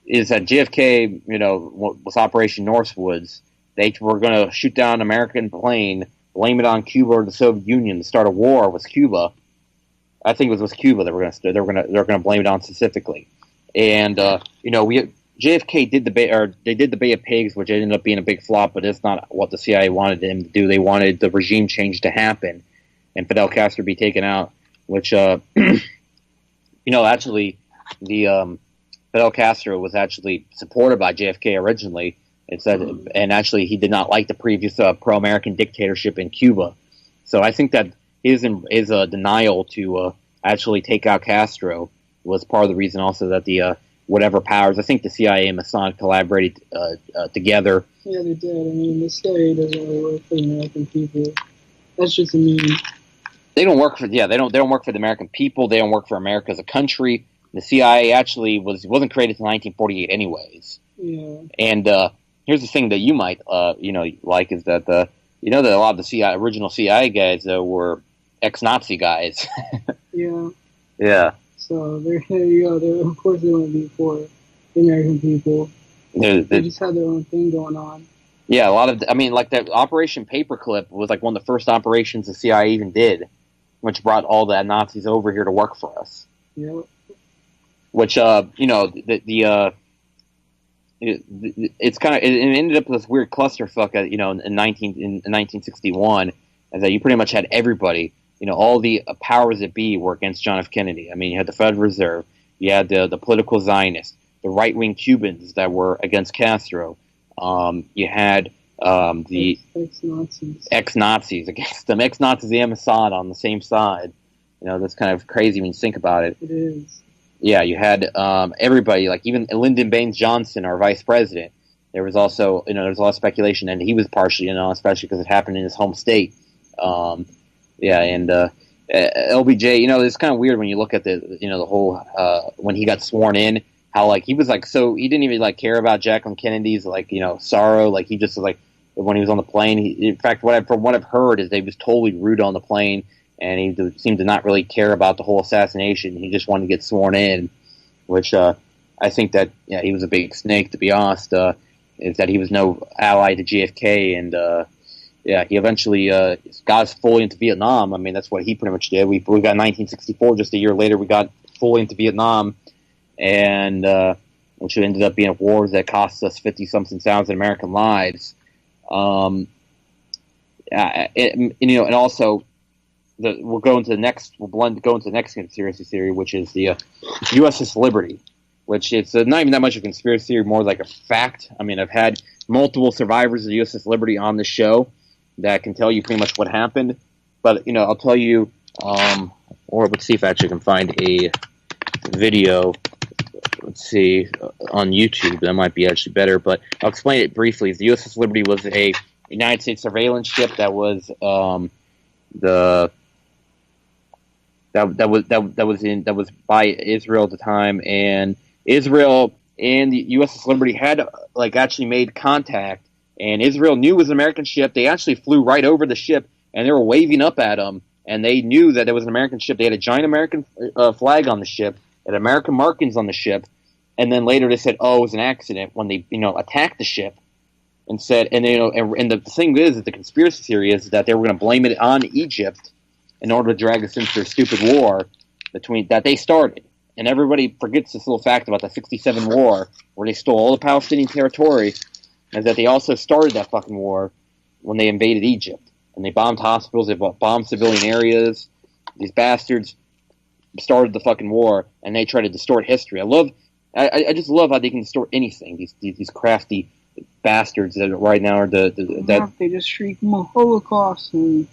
is that JFK, with Operation Northwoods, they were going to shoot down an American plane, blame it on Cuba or the Soviet Union to start a war with Cuba. I think it was with Cuba they're going to blame it on specifically. And JFK did the Bay of Pigs, which ended up being a big flop, but it's not what the CIA wanted him to do. They wanted the regime change to happen and Fidel Castro be taken out, which actually the Fidel Castro was actually supported by JFK originally. And actually he did not like the previous pro-American dictatorship in Cuba. So I think that his denial to actually take out Castro was part of the reason also that the whatever powers, I think the CIA and Mossad collaborated together. Yeah, they did. I mean, the CIA doesn't really work for the American people. That's just a meme. They don't work for they don't work for the American people. They don't work for America as a country. The CIA actually wasn't created until 1948 anyways. Yeah. And here's the thing that you might like is that that a lot of the original CIA guys were ex-Nazi guys. Yeah. Yeah. So there you go. Of course they want to be for the American people. They just had their own thing going on. Yeah, a lot of, I mean, like that Operation Paperclip was like one of the first operations the CIA even did, which brought all the Nazis over here to work for us. Yeah. Which, you know, it's kind of, it ended up with this weird clusterfuck, you know, in 1961, is that you pretty much had everybody, you know, all the powers that be were against John F. Kennedy. I mean, you had the Federal Reserve, you had the political Zionists, the right-wing Cubans that were against Castro. You had the ex-Nazis against them. Ex-Nazis and Mossad on the same side. You know, that's kind of crazy when you think about it. It is. Yeah, you had everybody, like even Lyndon Baines Johnson, our vice president. There was also, you know, there's a lot of speculation, and he was partially, you know, especially because it happened in his home state. Yeah, and LBJ, you know, it's kind of weird when you look at the, you know, the whole when he got sworn in, how like he was like, so he didn't even like care about Jacqueline Kennedy's like, you know, sorrow. Like he just was like, when he was on the plane, in fact, from what I've heard is they was totally rude on the plane, and he seemed to not really care about the whole assassination. He just wanted to get sworn in, which I think that, yeah, he was a big snake, to be honest. Is that he was no ally to JFK, and yeah, he eventually got us fully into Vietnam. I mean, that's what he pretty much did. We got 1964, just a year later, we got fully into Vietnam, and which ended up being wars that cost us 50-something thousand American lives. You know, and also we'll go into the next conspiracy theory, which is the USS Liberty, which it's not even that much of a conspiracy theory, more like a fact. I mean, I've had multiple survivors of the USS Liberty on the show that can tell you pretty much what happened. But, you know, I'll tell you, or let's see if I actually can find a video, let's see, on YouTube. That might be actually better, but I'll explain it briefly. The USS Liberty was a United States surveillance ship that was that was by Israel at the time, and Israel and the USS Liberty had like actually made contact, and Israel knew it was an American ship. They actually flew right over the ship, and they were waving up at them, and they knew that it was an American ship. They had a giant American flag on the ship, had American markings on the ship, and then later they said, "Oh, it was an accident," when they, you know, attacked the ship, and said, and you know, and the thing is that the conspiracy theory is that they were going to blame it on Egypt in order to drag us into their stupid war that they started. And everybody forgets this little fact about the 67 war, where they stole all the Palestinian territory, is that they also started that fucking war when they invaded Egypt. And they bombed hospitals, they bombed civilian areas. These bastards started the fucking war, and they try to distort history. I just love how they can distort anything, these crafty bastards that right now are they just shriek Holocaust and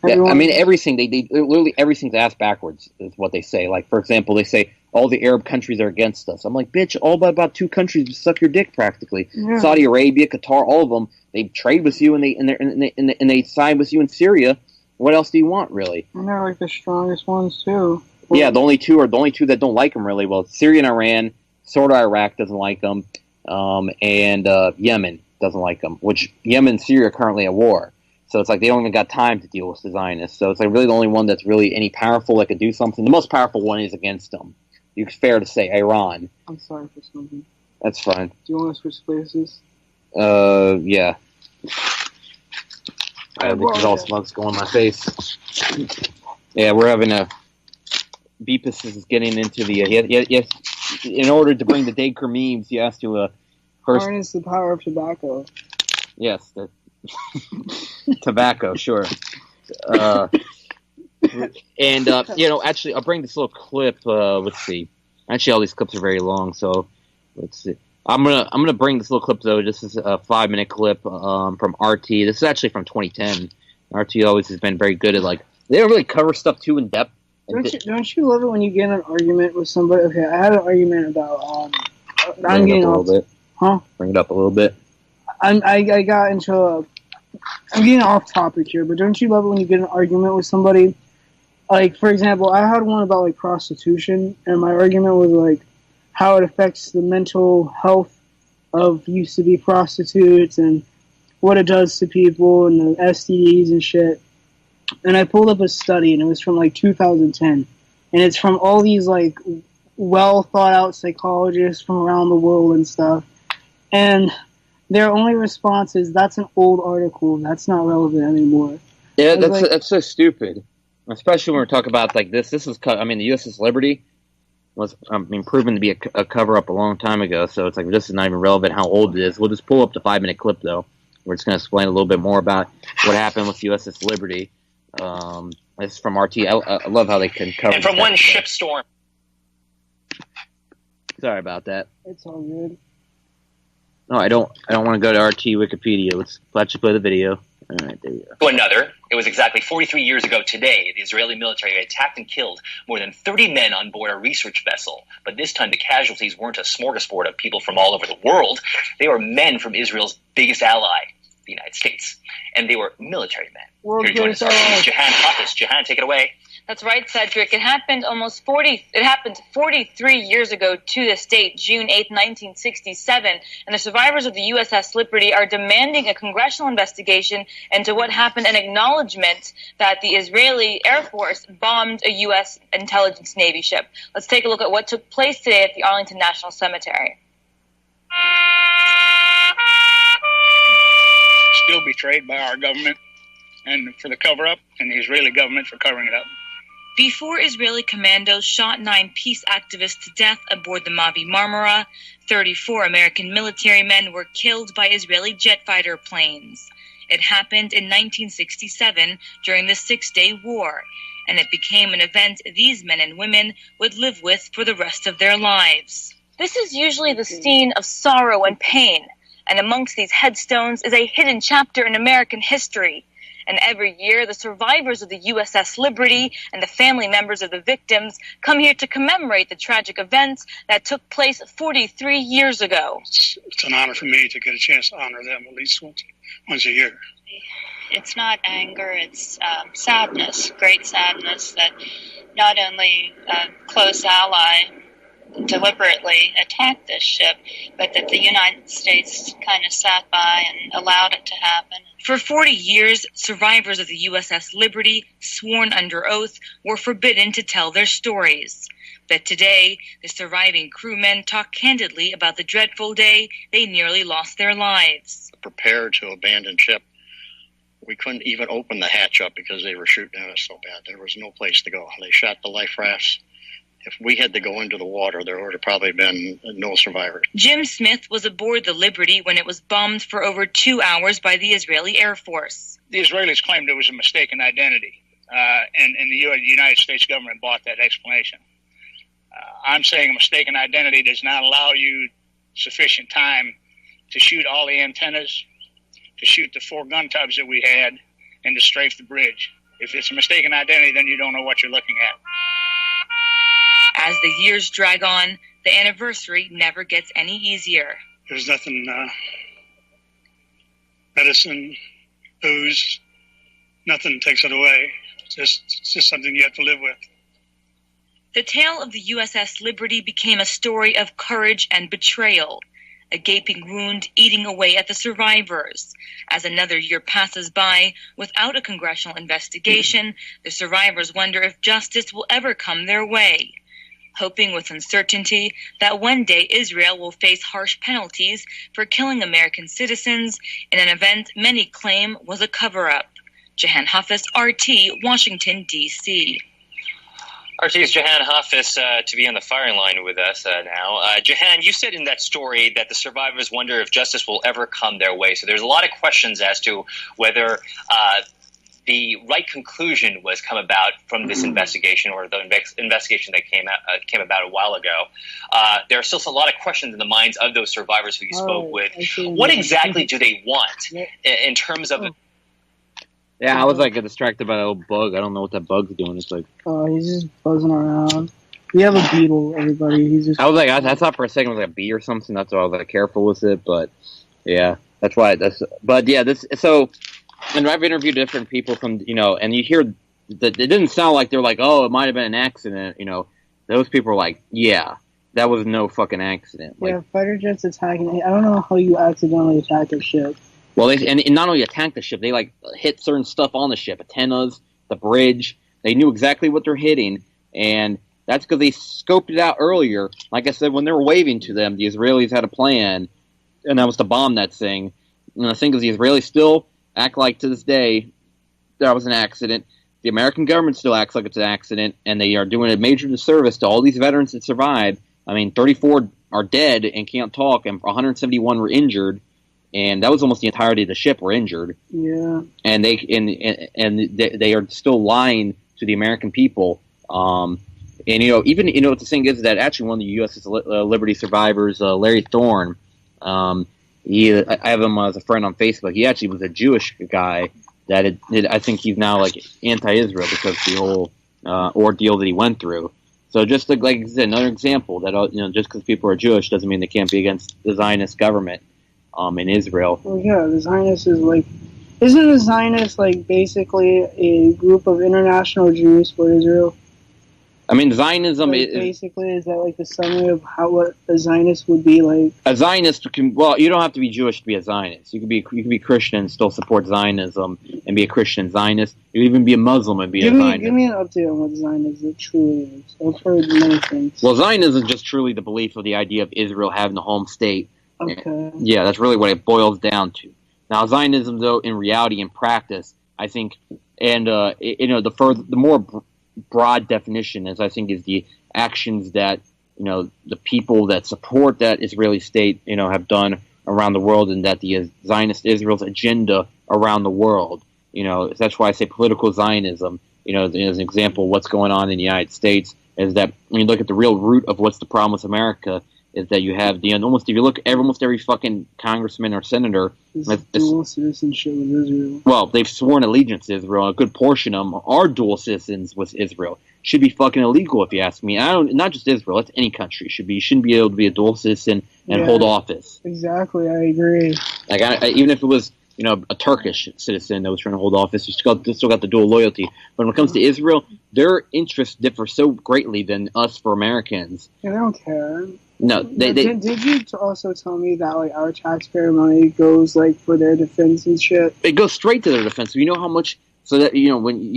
yeah, I mean, everything, they literally everything's ass backwards is what they say. Like, for example, they say all the Arab countries are against us. I'm like, bitch, all but about 2 countries suck your dick practically. Yeah. Saudi Arabia, Qatar, all of them, they trade with you and they side with you in Syria. What else do you want, really? And they're like the strongest ones too. Yeah, the only two that don't like them really well. Syria and Iran, sort of Iraq doesn't like them, and Yemen doesn't like them. Which Yemen and Syria are currently at war. So it's like they don't even got time to deal with the Zionists. So it's like really the only one that's really any powerful that could do something. The most powerful one is against them. It's fair to say, Iran. I'm sorry for something. That's fine. Do you want to switch places? Yeah. Because all smoke's going in my face. Yeah, we're having a... Beepus is getting into the... Yes, in order to bring the Dacre memes, he has to first... Harness the power of tobacco. Yes, tobacco, sure. And you know, actually, I'll bring this little clip. Let's see. Actually, all these clips are very long, so let's see. I'm gonna bring this little clip though. This is a 5-minute clip from RT. This is actually from 2010. RT always has been very good at like they don't really cover stuff too in depth. Don't you love it when you get in an argument with somebody? Okay, I had an argument about Bring it up a little bit. Huh? Bring it up a little bit. I got into I'm getting off topic here, but don't you love it when you get in an argument with somebody? Like, for example, I had one about, like, prostitution, and my argument was, like, how it affects the mental health of used-to-be prostitutes and what it does to people and the STDs and shit. And I pulled up a study, and it was from, like, 2010. And it's from all these, like, well-thought-out psychologists from around the world and stuff. And their only response is, that's an old article. That's not relevant anymore. Yeah, I was like, that's so stupid. Especially when we're talking about like this. This is, the USS Liberty was, proven to be a cover-up a long time ago. So it's like, this is not even relevant how old it is. We'll just pull up the 5-minute clip, though. We're just going to explain a little bit more about what happened with USS Liberty. This is from RT. I love how they can cover. And from one ship storm. Sorry about that. It's all good. No, I don't want to go to RT Wikipedia. Let's you play the video. All right, there you go. To another, it was exactly 43 years ago today, the Israeli military attacked and killed more than 30 men on board a research vessel. But this time the casualties weren't a smorgasbord of people from all over the world. They were men from Israel's biggest ally, the United States. And they were military men. Here to join us is Jahan Hafiz. Jahan, take it away. That's right, Cedric. It happened 43 years ago to this date, June 8, 1967, and the survivors of the USS Liberty are demanding a congressional investigation into what happened, an acknowledgement that the Israeli Air Force bombed a U.S. intelligence Navy ship. Let's take a look at what took place today at the Arlington National Cemetery. Still betrayed by our government and for the cover-up, and the Israeli government for covering it up. Before Israeli commandos shot 9 peace activists to death aboard the Mavi Marmara, 34 American military men were killed by Israeli jet fighter planes. It happened in 1967 during the Six-Day War, and it became an event these men and women would live with for the rest of their lives. This is usually the scene of sorrow and pain, and amongst these headstones is a hidden chapter in American history. And every year, the survivors of the USS Liberty and the family members of the victims come here to commemorate the tragic events that took place 43 years ago. It's an honor for me to get a chance to honor them at least once a year. It's not anger, it's sadness, great sadness that not only a close ally deliberately attacked this ship, but that the United States kind of sat by and allowed it to happen. For 40 years, survivors of the USS Liberty, sworn under oath, were forbidden to tell their stories. But today, the surviving crewmen talk candidly about the dreadful day they nearly lost their lives. Prepared to abandon ship. We couldn't even open the hatch up because they were shooting at us so bad. There was no place to go. They shot the life rafts. If we had to go into the water, there would have probably been no survivors. Jim Smith was aboard the Liberty when it was bombed for over 2 hours by the Israeli Air Force. The Israelis claimed it was a mistaken identity, and the United States government bought that explanation. I'm saying a mistaken identity does not allow you sufficient time to shoot all the antennas, to shoot the 4 gun tubs that we had, and to strafe the bridge. If it's a mistaken identity, then you don't know what you're looking at. As the years drag on, the anniversary never gets any easier. There's nothing, medicine, booze, nothing takes it away. It's just something you have to live with. The tale of the USS Liberty became a story of courage and betrayal, a gaping wound eating away at the survivors. As another year passes by without a congressional investigation, the survivors wonder if justice will ever come their way, hoping with uncertainty that one day Israel will face harsh penalties for killing American citizens in an event many claim was a cover-up. Jahan Hafiz, RT, Washington, D.C. RT's Jahan Hafiz to be on the firing line with us now. Jahan, you said in that story that the survivors wonder if justice will ever come their way. So there's a lot of questions as to whether the right conclusion was come about from this investigation, or the investigation that came about a while ago. There are still a lot of questions in the minds of those survivors who you spoke with. What exactly do they want in terms of... Yeah, I was like distracted by that old bug. I don't know what that bug's doing. It's like... Oh, he's just buzzing around. We have a beetle, everybody. He's just... I was like, I thought for a second it was like a bee or something. That's why I was like careful with it. But yeah, that's why. But yeah, so... And I've interviewed different people from, and you hear that it didn't sound like they're like, oh, it might have been an accident. Those people are like, yeah, that was no fucking accident. Yeah, fighter jets attacking. I don't know how you accidentally attack a ship. Well, and not only attack the ship, they like hit certain stuff on the ship, antennas, the bridge. They knew exactly what they're hitting, and that's because they scoped it out earlier. Like I said, when they were waving to them, the Israelis had a plan and that was to bomb that thing. And the thing is, the Israelis still act like to this day that was an accident. The American government still acts like it's an accident, and they are doing a major disservice to all these veterans that survived. I mean, 34 are dead and can't talk, and 171 were injured, and that was almost the entirety of the ship were injured. Yeah. And they are still lying to the American people. And even what the thing is that actually one of the USS Liberty survivors, Larry Thorne, I have him as a friend on Facebook. He actually was a Jewish guy that I think he's now like anti-Israel because of the whole ordeal that he went through. So just like I said, another example that just because people are Jewish doesn't mean they can't be against the Zionist government in Israel. Well, yeah, the Zionists isn't the Zionists like basically a group of international Jews for Israel? I mean, Zionism basically is that like the summary of what a Zionist would be like? A Zionist you don't have to be Jewish to be a Zionist. You can be Christian and still support Zionism and be a Christian Zionist. You can even be a Muslim and be a Zionist. Give me an update on what Zionism truly is. I've heard many things. Well, Zionism is just truly the belief of the idea of Israel having a home state. Okay. Yeah, that's really what it boils down to. Now, Zionism, though, in reality and practice, I think, and the more broad definition is, I think, is the actions that the people that support that Israeli state have done around the world, and that the Zionist Israel's agenda around the world. That's why I say political Zionism. As an example, what's going on in the United States is that when you look at the real root of what's the problem with America, is that you have almost every fucking congressman or senator dual citizenship with Israel. Well, they've sworn allegiance to Israel. A good portion of them are dual citizens with Israel. Should be fucking illegal if you ask me. Not just Israel. That's any country. You shouldn't be able to be a dual citizen and hold office. Exactly, I agree. Like even if it was a Turkish citizen that was trying to hold office, you still got the dual loyalty. But when it comes to Israel, their interests differ so greatly than us for Americans. Yeah, they don't care. No, did you also tell me that like our taxpayer money goes like for their defense and shit? It goes straight to their defense. You know how much? So that when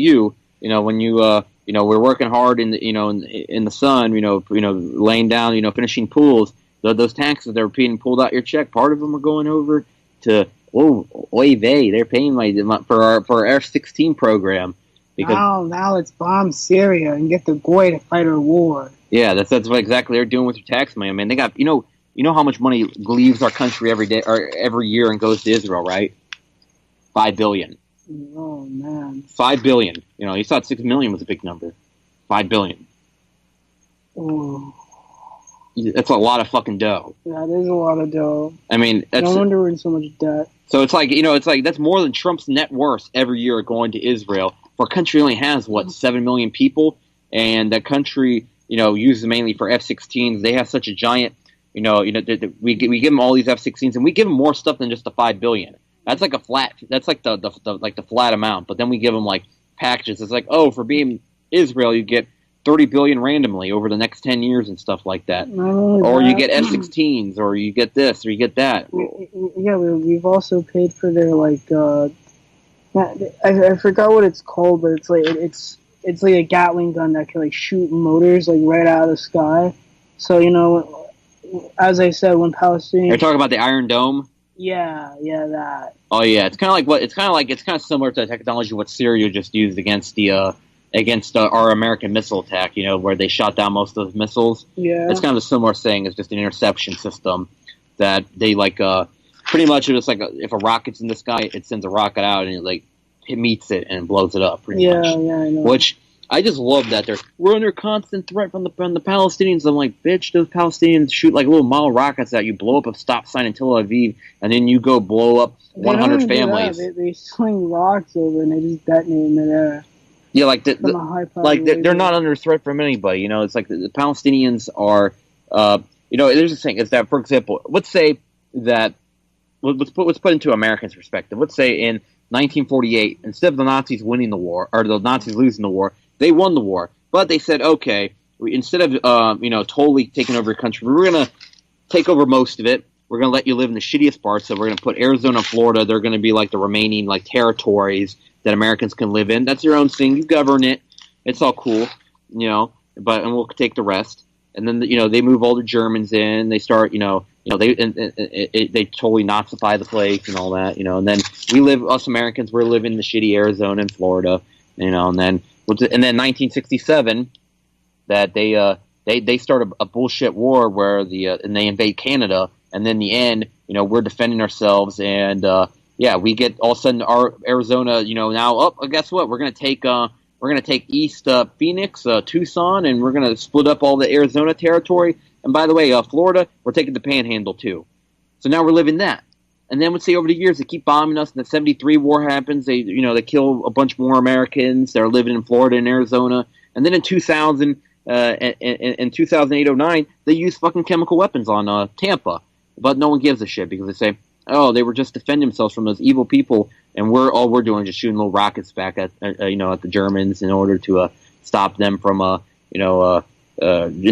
we're working hard in the sun, laying down, finishing pools. Those taxes that are being pulled out your check, part of them are going over to they're paying for our F-16 program. Because now let's bomb Syria and get the Goy to fight our war. Yeah, that's what exactly they're doing with your tax money. I mean, they got how much money leaves our country every day or every year and goes to Israel, right? $5 billion. Oh man. $5 billion. You thought 6 million was a big number. $5 billion. Oh. That's a lot of fucking dough. That is a lot of dough. I mean, no wonder we're in so much debt. So it's like that's more than Trump's net worth every year going to Israel. For a country only has 7 million people, and that country uses mainly for F-16s. They have such a giant, we give them all these F-16s, and we give them more stuff than just the $5 billion. That's like a flat. That's like the flat amount. But then we give them like packages. It's like, for being Israel, you get $30 billion randomly over the next 10 years and stuff like that. Or you get F-16s, or you get this, or you get that. We've also paid for their I forgot what it's called, but it's like a Gatling gun that can like shoot motors like right out of the sky. So as I said, when Palestinians, you're talking about the Iron Dome. Yeah, that. Oh yeah, it's kind of similar to the technology what Syria just used against our American missile attack. Where they shot down most of those missiles. Yeah, it's kind of a similar thing. It's just an interception system that they pretty much it's like if a rocket's in the sky, it sends a rocket out and it meets it and blows it up. Pretty much. Yeah, I know. Which I just love that we're under constant threat from the Palestinians. I'm like, bitch, those Palestinians shoot like little model rockets at you, blow up a stop sign in Tel Aviv, and then you go blow up 100 families. They sling rocks over and they just detonate in midair. Yeah, they're not under threat from anybody. It's like the Palestinians are. There's this thing is that, for example, let's say that. Let's put into Americans' perspective. Let's say in 1948, instead of the Nazis winning the war or the Nazis losing the war, they won the war. But they said, okay, instead of totally taking over your country, we're gonna take over most of it. We're gonna let you live in the shittiest parts. So we're gonna put Arizona, Florida. They're gonna be like the remaining territories that Americans can live in. That's your own thing. You govern it. It's all cool, and we'll take the rest. and then they move all the Germans in. They start they totally Nazify the place and all that, and then us Americans, we're living in the shitty Arizona and Florida, and then 1967 that they start a bullshit war where and they invade Canada, and then in the end, we're defending ourselves, and we get all of a sudden our Arizona, now guess what? We're gonna take East Phoenix, Tucson, and we're gonna split up all the Arizona territory. And by the way, Florida, we're taking the Panhandle too. So now we're living that. And then let's say over the years they keep bombing us. And the '73 war happens. They kill a bunch more Americans that are living in Florida and Arizona. And then in 2000, in 2008-09, they use fucking chemical weapons on Tampa. But no one gives a shit because they say, oh, they were just defending themselves from those evil people, and all we're doing is just shooting little rockets back at the Germans in order to stop them from in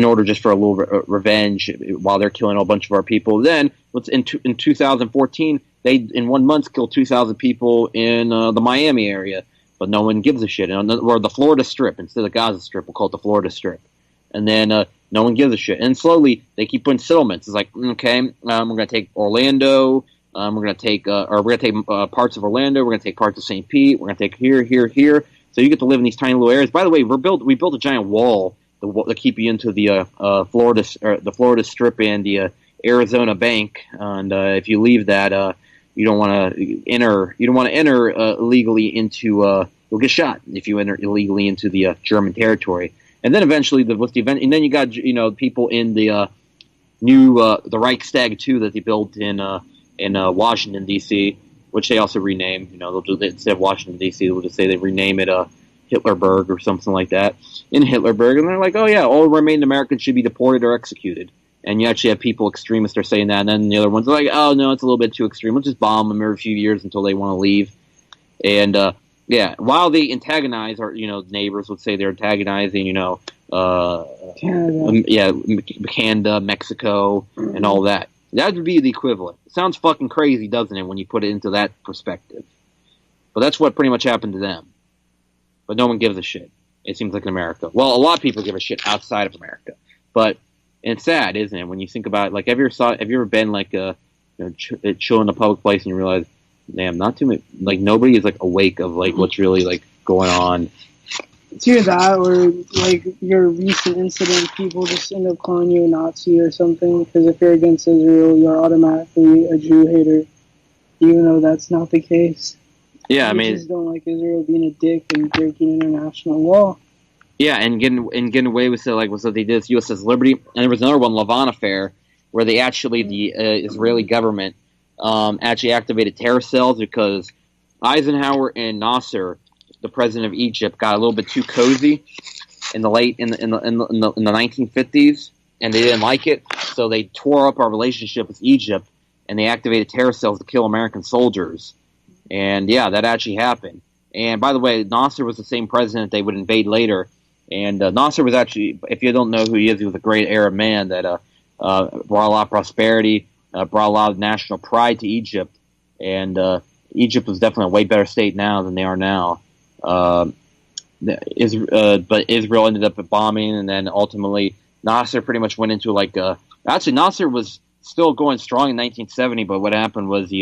order just for a little revenge while they're killing a bunch of our people. Then in 2014, they in 1 month killed 2,000 people in the Miami area, but no one gives a shit. Or the Florida Strip instead of Gaza Strip, we'll call it the Florida Strip. And then no one gives a shit. And slowly they keep putting settlements. It's like, okay, we're going to take Orlando. We're going to take parts of Orlando. We're going to take parts of St. Pete. We're going to take here. So you get to live in these tiny little areas. By the way, we built a giant wall to keep you into the Florida Strip and the Arizona Bank. And if you leave that, you don't want to enter. You don't want to enter illegally into. You'll get shot if you enter illegally into the German territory. And then eventually, and then you got people in the the Reichstag too that they built in Washington D.C., which they also rename. They'll do instead of Washington D.C., they'll just say they rename it Hitlerberg or something like that in Hitlerberg, and they're like, oh yeah, all remaining Americans should be deported or executed. And you actually have people, extremists, are saying that, and then the other ones are like, oh no, it's a little bit too extreme. We'll just bomb them every few years until they want to leave. And while they antagonize our neighbors, let's say they're antagonizing Canada, Mexico, and all that. That would be the equivalent. It sounds fucking crazy, doesn't it, when you put it into that perspective? But that's what pretty much happened to them. But no one gives a shit. It seems like in America. Well, a lot of people give a shit outside of America. But it's sad, isn't it, when you think about it? Like, have you ever been like chill in a public place and you realize, damn, not too many, like nobody is like awake of like what's really like going on. It's either that or like your recent incident, people just end up calling you a Nazi or something. Because if you're against Israel, you're automatically a Jew hater, even though that's not the case. Yeah, I just don't like Israel being a dick and breaking international law. Yeah, and getting away with it, like what they did with USS Liberty. And there was another one, Lavon Affair, where they actually, the Israeli government actually activated terror cells because Eisenhower and Nasser, the president of Egypt, got a little bit too cozy in the 1950s, and they didn't like it, so they tore up our relationship with Egypt, and they activated terror cells to kill American soldiers. And yeah, that actually happened. And by the way, Nasser was the same president they would invade later. And Nasser was actually, if you don't know who he is, he was a great Arab man that brought a lot of prosperity, brought a lot of national pride to Egypt. And Egypt was definitely a way better state now than they are now. But Israel ended up bombing, and then ultimately Nasser pretty much went into like actually Nasser was still going strong in 1970, but what happened was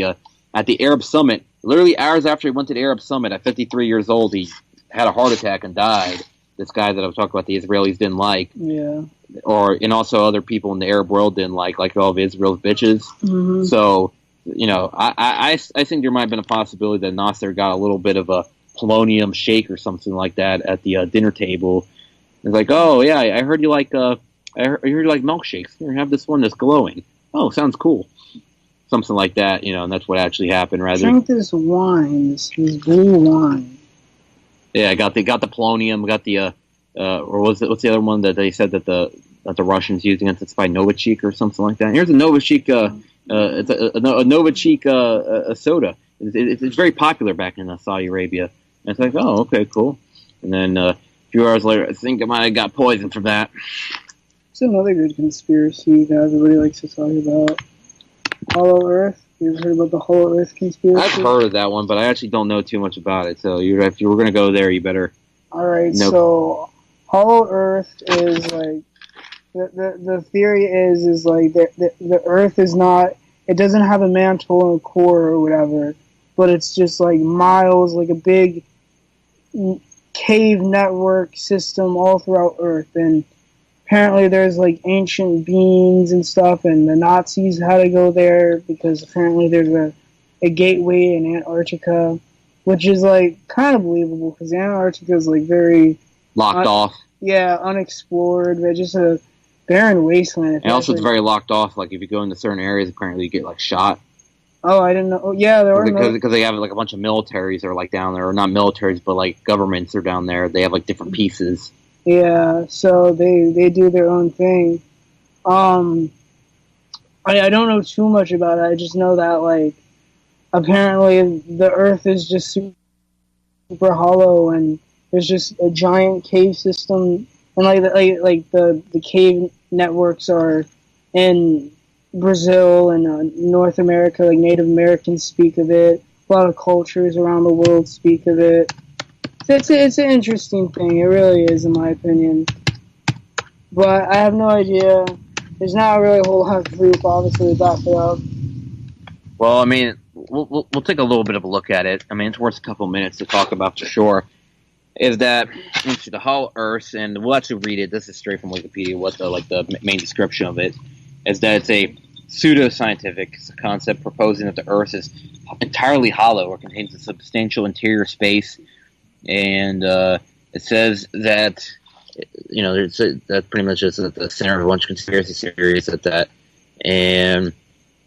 at the Arab Summit, literally hours after he went to the Arab Summit, at 53 years old, he had a heart attack and died. This guy that I was talking about, the Israelis didn't like. Yeah. And also other people in the Arab world didn't like all of Israel's bitches. Mm-hmm. So, I think there might have been a possibility that Nasser got a little bit of a polonium shake or something like that at the dinner table. It's like, oh yeah, I heard you like milkshakes. Here, have this one that's glowing. Oh, sounds cool. Something like that, and that's what actually happened. Rather, drink this wine, this blue wine. Yeah, I got the polonium, got the what's the other one that they said that the Russians used against it's by Novacek or something like that. Here's a Novacek, it's a Novacek soda. It's very popular back in Saudi Arabia. And it's like, oh, okay, cool. And then a few hours later, I think I might have got poisoned from that. It's another good conspiracy that everybody likes to talk about. Hollow Earth. You ever heard about the Hollow Earth conspiracy? I've heard of that one, but I actually don't know too much about it. So if you were going to go there, you better. All right. So Hollow Earth is like the theory is like the Earth is not. It doesn't have a mantle and core or whatever, but it's just like miles, like a big cave network system all throughout Earth. And apparently there's like ancient beings and stuff, and the Nazis had to go there because apparently there's a gateway in Antarctica, which is like kind of believable because Antarctica is like very locked off. Yeah, unexplored, but just a barren wasteland. And also, it's very locked off. Like, if you go into certain areas, apparently you get, like, shot. Oh, I didn't know. Oh, yeah, there are because they have, like, a bunch of militaries that are, like, down there. Or not militaries, but, like, governments are down there. They have, like, different pieces. Yeah, so they do their own thing. I don't know too much about it. I just know that, like, apparently the Earth is just super hollow, and there's just a giant cave system, and like the cave networks are in Brazil and North America. Like Native Americans speak of it. A lot of cultures around the world speak of it. It's an interesting thing. It really is, in my opinion. But I have no idea. There's not really a whole lot of proof, obviously, to back it up. Well, I mean, we'll take a little bit of a look at it. I mean, it's worth a couple minutes to talk about for sure. Is that the hollow Earth, and we'll actually read it. This is straight from Wikipedia. What the main description of it is that it's a pseudo-scientific concept proposing that the Earth is entirely hollow or contains a substantial interior space, and it says that that pretty much is at the center of a bunch of conspiracy theories that, and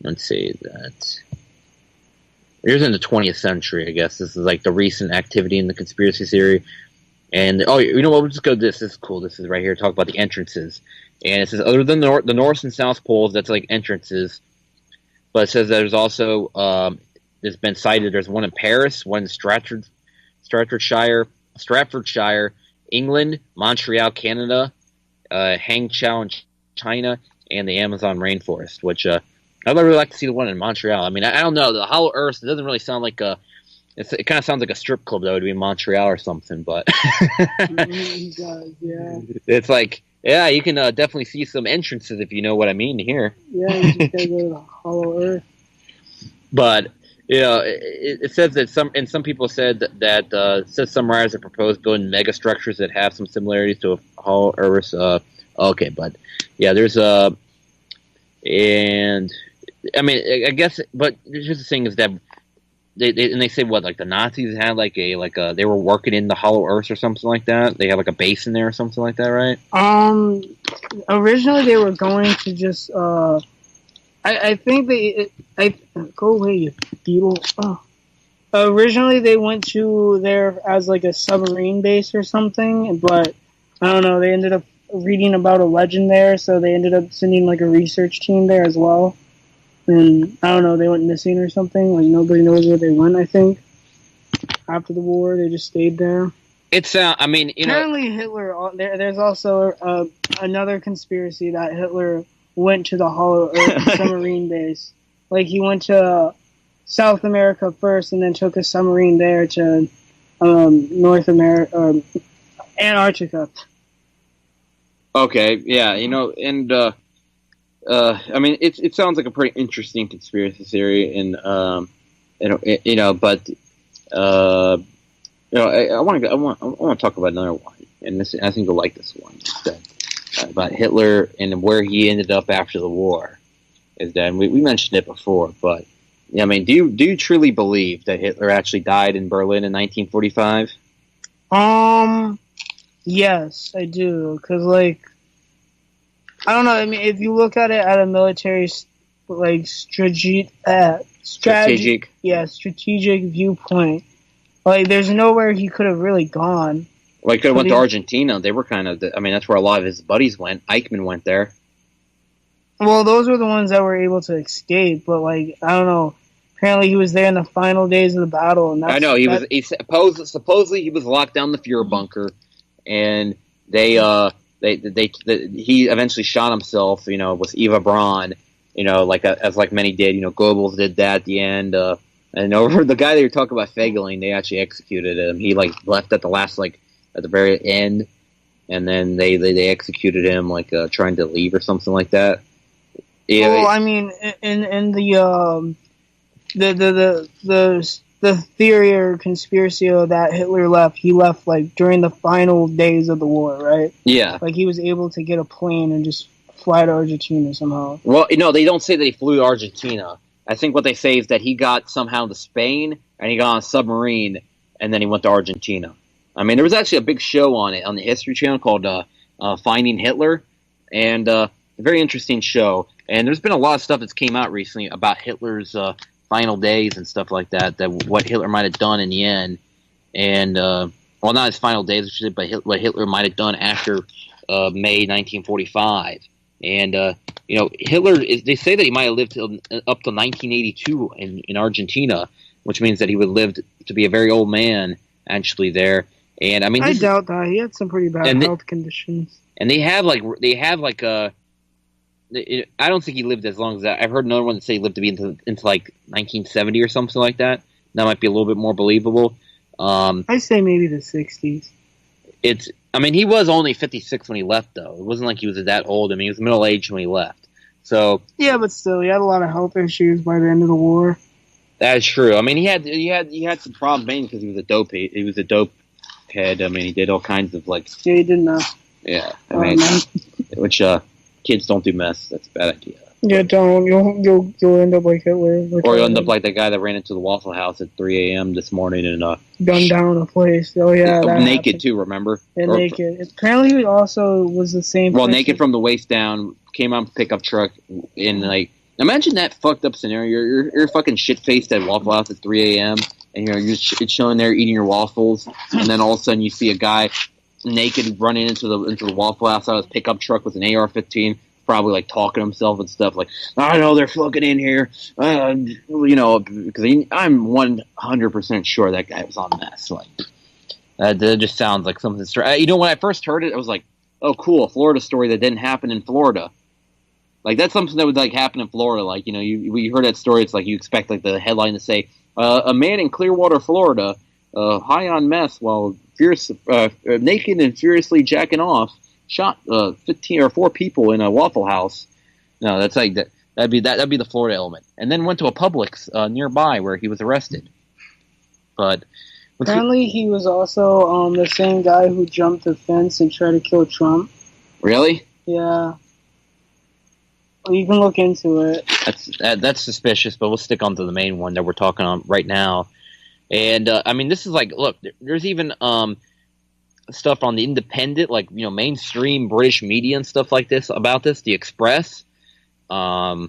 let's see that. Here's in the 20th century, I guess. This is like the recent activity in the conspiracy theory. And, you know what? We'll just go to this. This is cool. This is right here. Talk about the entrances. And it says, other than the North and South poles, that's like entrances. But it says there's also, there's been cited, there's one in Paris, one in Stratfordshire, England, Montreal, Canada, Hangzhou in China, and the Amazon rainforest, which, I'd really like to see the one in Montreal. I mean, I don't know. The Hollow Earth, it doesn't really sound like it kind of sounds like a strip club, though, to be in Montreal or something, but It does, yeah. It's like, yeah, you can definitely see some entrances if you know what I mean here. Yeah, you just gotta go to the Hollow Earth. But, you know, it says that some people said that it says some writers have proposed building mega structures that have some similarities to a Hollow Earth. Okay, but, yeah, there's and I mean, I guess, but here's the thing: is that they say what, like the Nazis had like a they were working in the Hollow Earth or something like that. They have like a base in there or something like that, right? Originally they were going to just I think go away, you beetle. Oh. Originally they went to there as like a submarine base or something, but I don't know. They ended up reading about a legend there, so they ended up sending like a research team there as well. And I don't know, they went missing or something. Like nobody knows where they went. I think after the war, they just stayed there. It's I mean, apparently Hitler. There's also another conspiracy that Hitler went to the Hollow Earth submarine base. Like he went to South America first, and then took a submarine there to North America, Antarctica. Okay, yeah, you know, and I mean, it sounds like a pretty interesting conspiracy theory, and you know, but you know, I want to talk about another one, and I think you'll like this one about Hitler and where he ended up after the war. Is that we mentioned it before, but yeah, I mean, do you truly believe that Hitler actually died in Berlin in 1945? Yes, I do, because like I don't know. I mean, if you look at it at a military like strategic viewpoint, like there's nowhere he could have really gone. Well, he could have went to Argentina. They were kind of, I mean, that's where a lot of his buddies went. Eichmann went there. Well, those were the ones that were able to escape, but like I don't know. Apparently, he was there in the final days of the battle, and I know he supposedly he was locked down in the Fuhrer bunker, and he eventually shot himself, you know, with Eva Braun, you know, like as like many did, you know, Goebbels did that at the end, and over the guy that you're talking about, Feigeling, they actually executed him. He like left at the last, like at the very end, and then they executed him like trying to leave or something like that. Yeah, well, I mean, in the theory or conspiracy that Hitler left, he left like during the final days of the war, right? Yeah. Like he was able to get a plane and just fly to Argentina somehow. Well, no, they don't say that he flew to Argentina. I think what they say is that he got somehow to Spain and he got on a submarine and then he went to Argentina. I mean, there was actually a big show on it on the History Channel called Finding Hitler, and a very interesting show. And there's been a lot of stuff that's came out recently about Hitler's final days and stuff like that, what Hitler might have done in the end. And, well, not his final days, but what Hitler might have done after May 1945. And, Hitler, they say that he might have lived up to 1982 in Argentina, which means that he would have lived to be a very old man, actually, there. And, I mean... I doubt that. He had some pretty bad health conditions. And they have I don't think he lived as long as that. I've heard another one say he lived to be into like 1970 or something like that. That might be a little bit more believable. I say maybe the 60s. He was only 56 when he left, though. It wasn't like he was that old. I mean, he was middle-aged when he left. So yeah, but still, he had a lot of health issues by the end of the war. That's true. I mean, he had some problems mainly because he was a dope. He was a dope head. I mean, he did all kinds of like. Yeah, he did not. Yeah, I mean, which kids don't do meth. That's a bad idea. Yeah, don't. You'll end up like Hitler. Or you'll end up like that guy that ran into the Waffle House at 3 a.m. this morning and gunned down a place. Oh yeah, naked happened. too. Remember? Yeah, naked. Apparently, he also was the same. Well, naked from the waist down. Came out of a pickup truck in like. Imagine that fucked up scenario. You're fucking shit faced at Waffle House at 3 a.m. and you're chilling there eating your waffles, and then all of a sudden you see a guy naked running into the Waffle House out of his pickup truck with an AR-15. Probably like talking to himself and stuff like, I know they're fucking in here, because I'm 100% sure that guy was on meth. Like that just sounds like something. When I first heard it, I was like, oh, cool, a Florida story that didn't happen in Florida. Like that's something that would like happen in Florida. Like you heard that story, it's like you expect like the headline to say, a man in Clearwater, Florida, high on meth while naked and furiously jacking off. Shot 15 or 4 people in a Waffle House. No, that's like that. That'd be the Florida element. And then went to a Publix nearby where he was arrested. But apparently, he was also the same guy who jumped the fence and tried to kill Trump. Really? Yeah. Well, you can look into it. That's suspicious. But we'll stick on to the main one that we're talking on right now. And this is like, look, there's even stuff on the Independent, like mainstream British media and stuff like this about this. The Express. A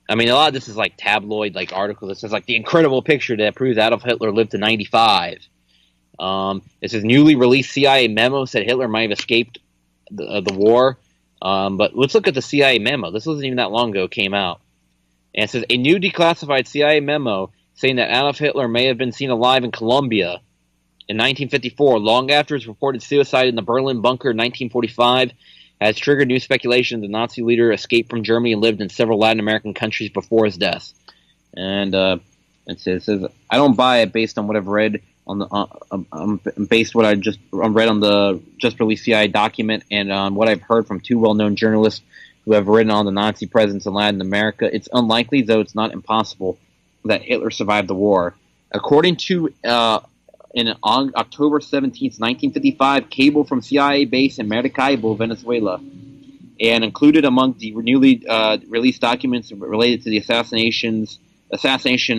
lot of this is like tabloid like articles. It says like the incredible picture that proves Adolf Hitler lived to 95. It says newly released CIA memo said Hitler might have escaped the war. But let's look at the CIA memo. This wasn't even that long ago. It came out, and it says a new declassified CIA memo saying that Adolf Hitler may have been seen alive in Colombia in 1954, long after his reported suicide in the Berlin bunker in 1945, has triggered new speculation the Nazi leader escaped from Germany and lived in several Latin American countries before his death. And it says, I don't buy it based on what I've read on the based what I just read on the just released CIA document and on what I've heard from 2 well-known journalists who have written on the Nazi presence in Latin America. It's unlikely, though it's not impossible, that Hitler survived the war. According to in October 17th, 1955, cable from CIA base in Maracaibo, Venezuela, and included among the newly released documents related to the assassination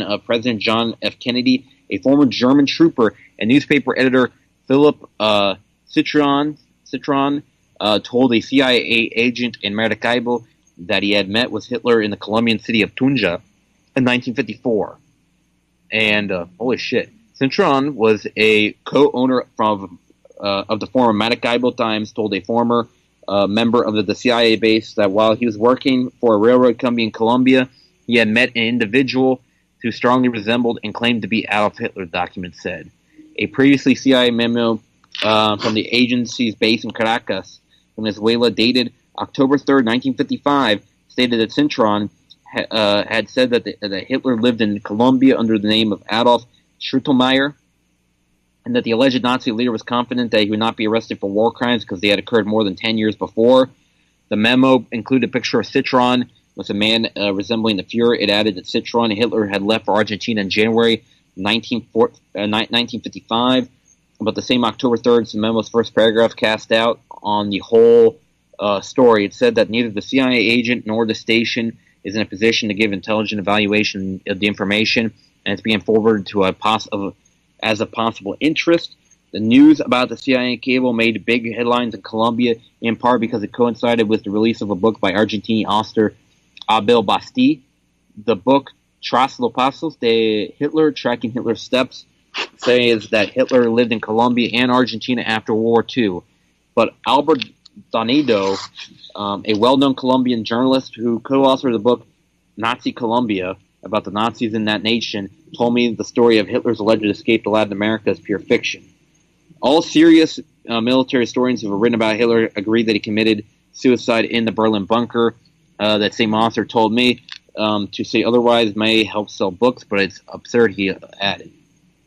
of President John F. Kennedy, a former German trooper and newspaper editor, Philip Citron, told a CIA agent in Maracaibo that he had met with Hitler in the Colombian city of Tunja in 1954. And holy shit. Citron was a co-owner of the former Maracaibo Times, told a former member of the CIA base that while he was working for a railroad company in Colombia, he had met an individual who strongly resembled and claimed to be Adolf Hitler, the document said. A previously CIA memo from the agency's base in Caracas, Venezuela, dated October 3rd, 1955, stated that Citron had said that Hitler lived in Colombia under the name of Adolf Schuttelmeyer, and that the alleged Nazi leader was confident that he would not be arrested for war crimes because they had occurred more than 10 years before. The memo included a picture of Citroën with a man resembling the Fuhrer. It added that Citroën Hitler had left for Argentina in January 1955. But the same October 3rd, the memo's first paragraph cast out on the whole story. It said that neither the CIA agent nor the station is in a position to give intelligent evaluation of the information, and it's being forwarded to as a possible interest. The news about the CIA cable made big headlines in Colombia, in part because it coincided with the release of a book by Argentine author Abel Basti. The book Tras los Pasos de Hitler, Tracking Hitler's Steps, says that Hitler lived in Colombia and Argentina after World War II. But Albert Donato, a well-known Colombian journalist who co-authored the book Nazi Colombia, about the Nazis in that nation, told me the story of Hitler's alleged escape to Latin America is pure fiction. All serious military historians who have written about Hitler agree that he committed suicide in the Berlin bunker. That same author told me to say otherwise may help sell books, but it's absurd, he added.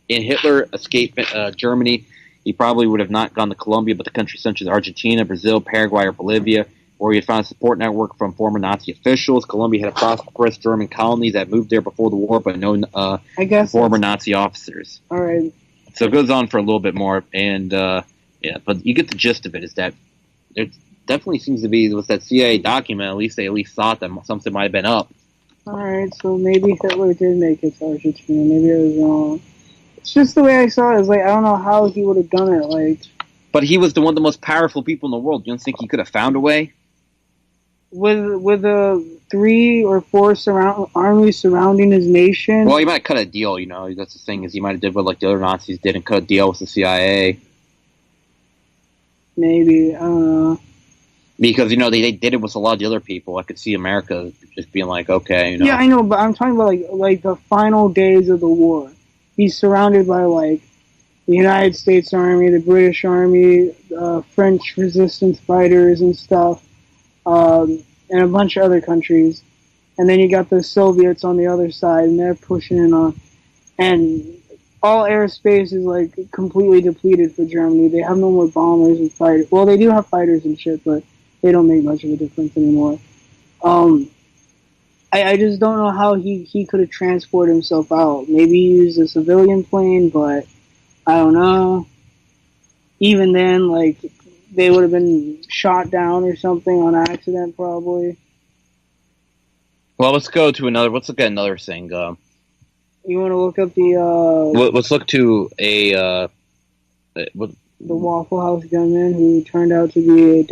In Hitler escaped Germany, he probably would have not gone to Colombia, but the countries such as Argentina, Brazil, Paraguay, or Bolivia, where he had found a support network from former Nazi officials. Colombia had a prosperous German colony that moved there before the war, but no former Nazi officers. All right. So it goes on for a little bit more, and but you get the gist of it. Is that there definitely seems to be with that CIA document. At least they thought that something might have been up. All right, so maybe Hitler did make it to Argentina. Maybe I was wrong. It's just the way I saw it. It's like I don't know how he would have done it. Like, but he was one of the most powerful people in the world. You don't think he could have found a way? With the 3 or 4 armies surrounding his nation. Well, he might have cut a deal. You know, that's the thing is he might have did what like the other Nazis did and cut a deal with the CIA. Maybe I don't know. Because they did it with a lot of the other people. I could see America just being like, okay, Yeah, I know, but I'm talking about like the final days of the war. He's surrounded by like the United States Army, the British Army, French resistance fighters and stuff. And a bunch of other countries. And then you got the Soviets on the other side, and they're pushing in on. And all airspace is, like, completely depleted for Germany. They have no more bombers and fighters. Well, they do have fighters and shit, but they don't make much of a difference anymore. I just don't know how he could have transported himself out. Maybe he used a civilian plane, but I don't know. Even then, like, they would have been shot down or something on accident, probably. Well, let's look at another thing. You want to look up the... let's look to the Waffle House gunman who turned out to be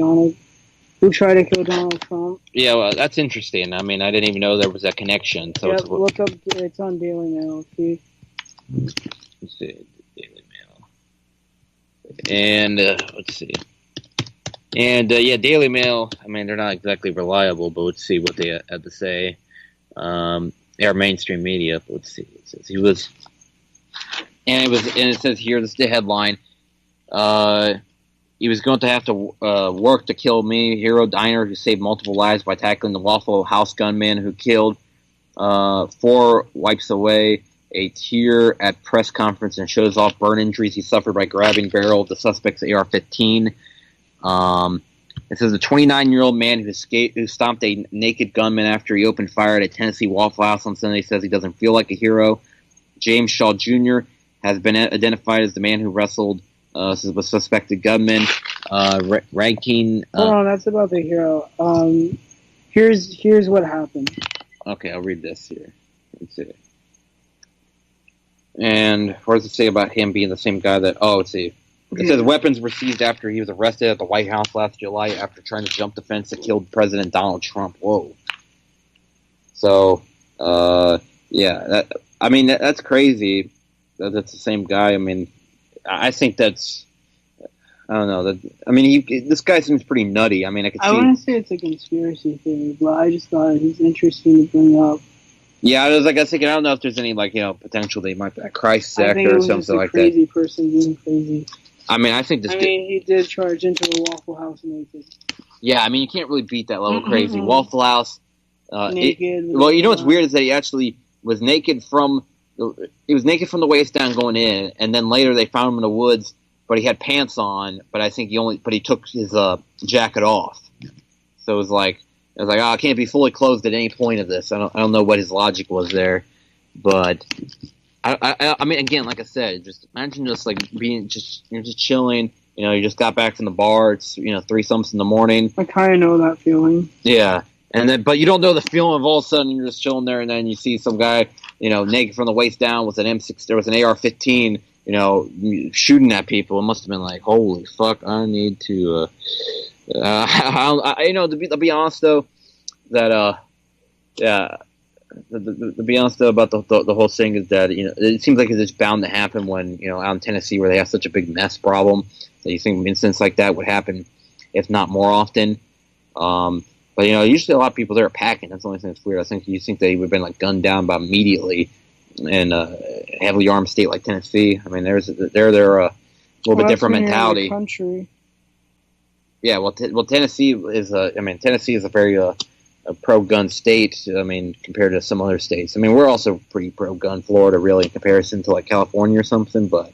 who tried to kill Donald Trump. Yeah, well, that's interesting. I mean, I didn't even know there was that connection. So look up, it's on Daily Mail, see? Let's see, Daily Mail. And, let's see. And, Daily Mail, I mean, they're not exactly reliable, but let's see what they had to say. They're mainstream media, but let's see. It says and it says here, this is the headline. He was going to have to work to kill me, hero diner who saved multiple lives by tackling the Waffle House gunman who killed 4 wipes away a tear at press conference and shows off burn injuries he suffered by grabbing barrel of the suspect's AR-15. It says a 29-year-old man who stomped a naked gunman after he opened fire at a Tennessee Waffle House on Sunday says he doesn't feel like a hero. James Shaw Jr. has been identified as the man who wrestled the suspected gunman. Ranking. Hold on, that's about the hero. Here's what happened. Okay, I'll read this here. Let's see. And what does it say about him being the same guy that... Oh, let's see. It says weapons were seized after he was arrested at the White House last July after trying to jump the fence that killed President Donald Trump. Whoa. So, that's crazy. That's the same guy. I mean, I think that's... I don't know. This guy seems pretty nutty. I mean, I wouldn't say it's a conspiracy theory, but I just thought it was interesting to bring up. Yeah, I was thinking, I don't know if there's any, potential they might be a crisis actor or something like that. I think it was just a crazy person being crazy. I mean, I think he did charge into the Waffle House naked. Yeah, I mean, you can't really beat that level crazy. Waffle House. Naked. You know what's weird is that he actually was naked from he was naked from the waist down going in, and then later they found him in the woods, but he had pants on, but I think he took his jacket off. So it was like, I can't be fully clothed at any point of this. I don't know what his logic was there, but I mean, again, like I said, just imagine just like you're just chilling. You know, you just got back from the bar. It's 3-something in the morning. I kind of know that feeling. Yeah, but you don't know the feeling of all of a sudden you're just chilling there, and then you see some guy, naked from the waist down with an M6. There was an AR-15. Shooting at people. It must have been like, holy fuck! I need to. To be honest though, that to be honest though about the whole thing is that it seems like it's bound to happen when out in Tennessee where they have such a big mess problem that you think incidents like that would happen, if not more often. But usually a lot of people there are packing. That's the only thing that's weird. I think you think they would have been like gunned down by immediately. In a heavily armed state like Tennessee, I mean, they're a little bit different mentality. Country. Yeah, well, Tennessee is a very a pro-gun state. I mean, compared to some other states. I mean, we're also pretty pro-gun. Florida, really, in comparison to like California or something. But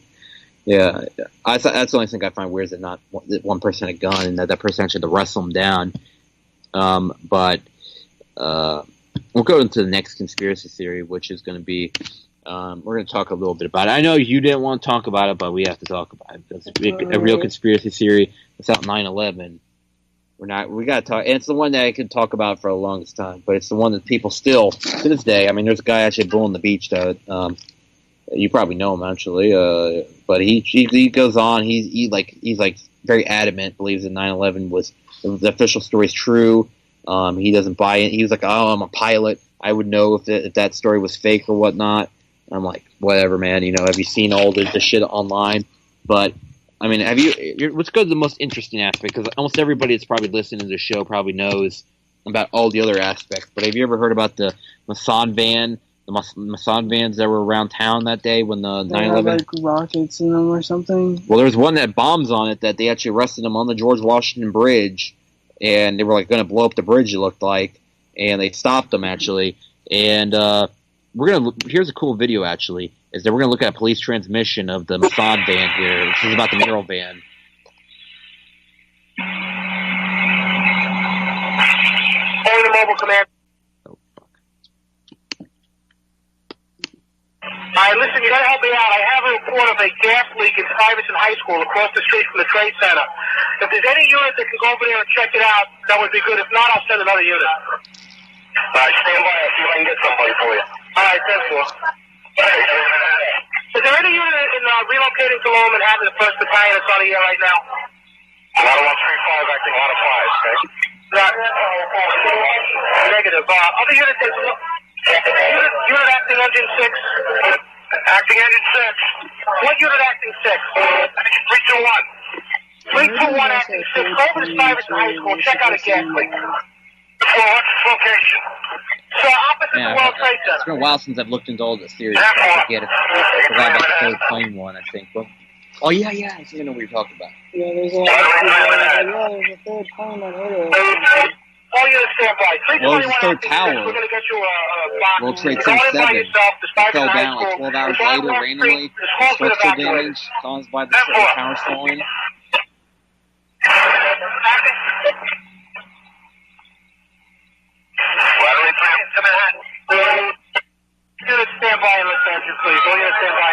yeah, that's the only thing I find weird is that not that one person had a gun and that person actually had to wrestle them down. But we'll go into the next conspiracy theory, which is going to be, we're going to talk a little bit about it. I know you didn't want to talk about it, but we have to talk about it. Because a real conspiracy theory without 9/11. We got to talk, and it's the one that I could talk about for the longest time, but it's the one that people still, to this day, I mean, there's a guy actually Bull on the Beach that, you probably know him actually, but he goes on, he's very adamant, believes that 9/11 was, the official story is true. He doesn't buy it. He was like, "Oh, I'm a pilot. I would know if that story was fake or whatnot." I'm like, "Whatever, man. Have you seen all the shit online?" But I mean, let's go to the most interesting aspect, because almost everybody that's probably listening to the show probably knows about all the other aspects. But have you ever heard about the Mossad van? The Mossad vans that were around town that day when the 9/11 like rockets in them or something. Well, there was one that had bombs on it that they actually arrested them on the George Washington Bridge. And they were like going to blow up the bridge, it looked like, and they stopped them actually. And here's a cool video actually, is that we're gonna look at a police transmission of the Mossad van here. This is about the mural van. Only the mobile command. All right, listen, you gotta help me out. I have a report of a gas leak in Stuyvesant High School across the street from the Trade Center. If there's any unit that can go over there and check it out, that would be good. If not, I'll send another unit. All right, stand by. I'll see if I can get somebody for you. All right, thanks, Will. Is there any unit in relocating to Lower Manhattan, the 1st Battalion that's on the air right now? A lot of 135, acting a lot of 5s, okay? Negative. Other unit takes unit acting engine 6. Acting engine 6. What unit acting 6? 321. 321 acting 6. Go over to Stuyvesant High School. Check out a gas leak. What's the location? So opposite the World Trade Center. It's been a while since I've looked into all the theories. I forgot about the third plane one, I think. But, oh, yeah, I think I know what you're talking about. Yeah, there's a third plane on Earth. All units stand by. Well, there's a third tower. We're going to get you a box. World Trade Center 7 fell down like 12 hours later randomly. Structural damage caused by the tower falling. Units stand by in Los Angeles, please. All units stand by.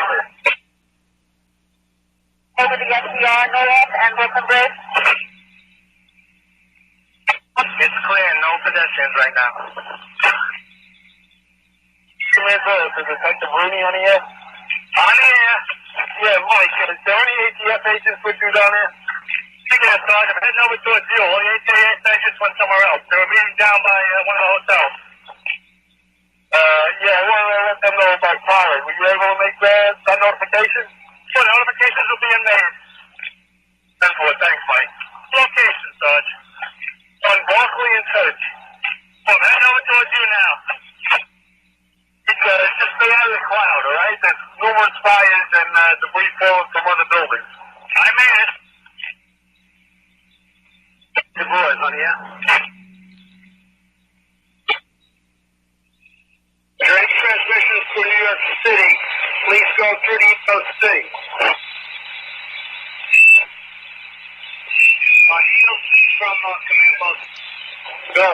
Over the FDR, North and Brooklyn Bridge. It's clear, no pedestrians right now. Is Detective Rooney on the air? On the air. Yeah, Mike, is there any ATF agents with you down there? Speaking of Sarge, I'm heading over towards you. All the ATF agents went somewhere else. They were meeting down by one of the hotels. Yeah, I want to let them know about Pirate. Were you able to make that notification? Sure, notifications will be in there. Thanks, Mike. Location, Sarge. On Barkley and Church. I'm heading over towards you now. Just stay out of the cloud, all right? There's numerous fires and debris falling from other buildings. I made it. Good boys, honey, yeah? Any transmissions to New York City? Please go through the EOC. EOC from Command Post. Go.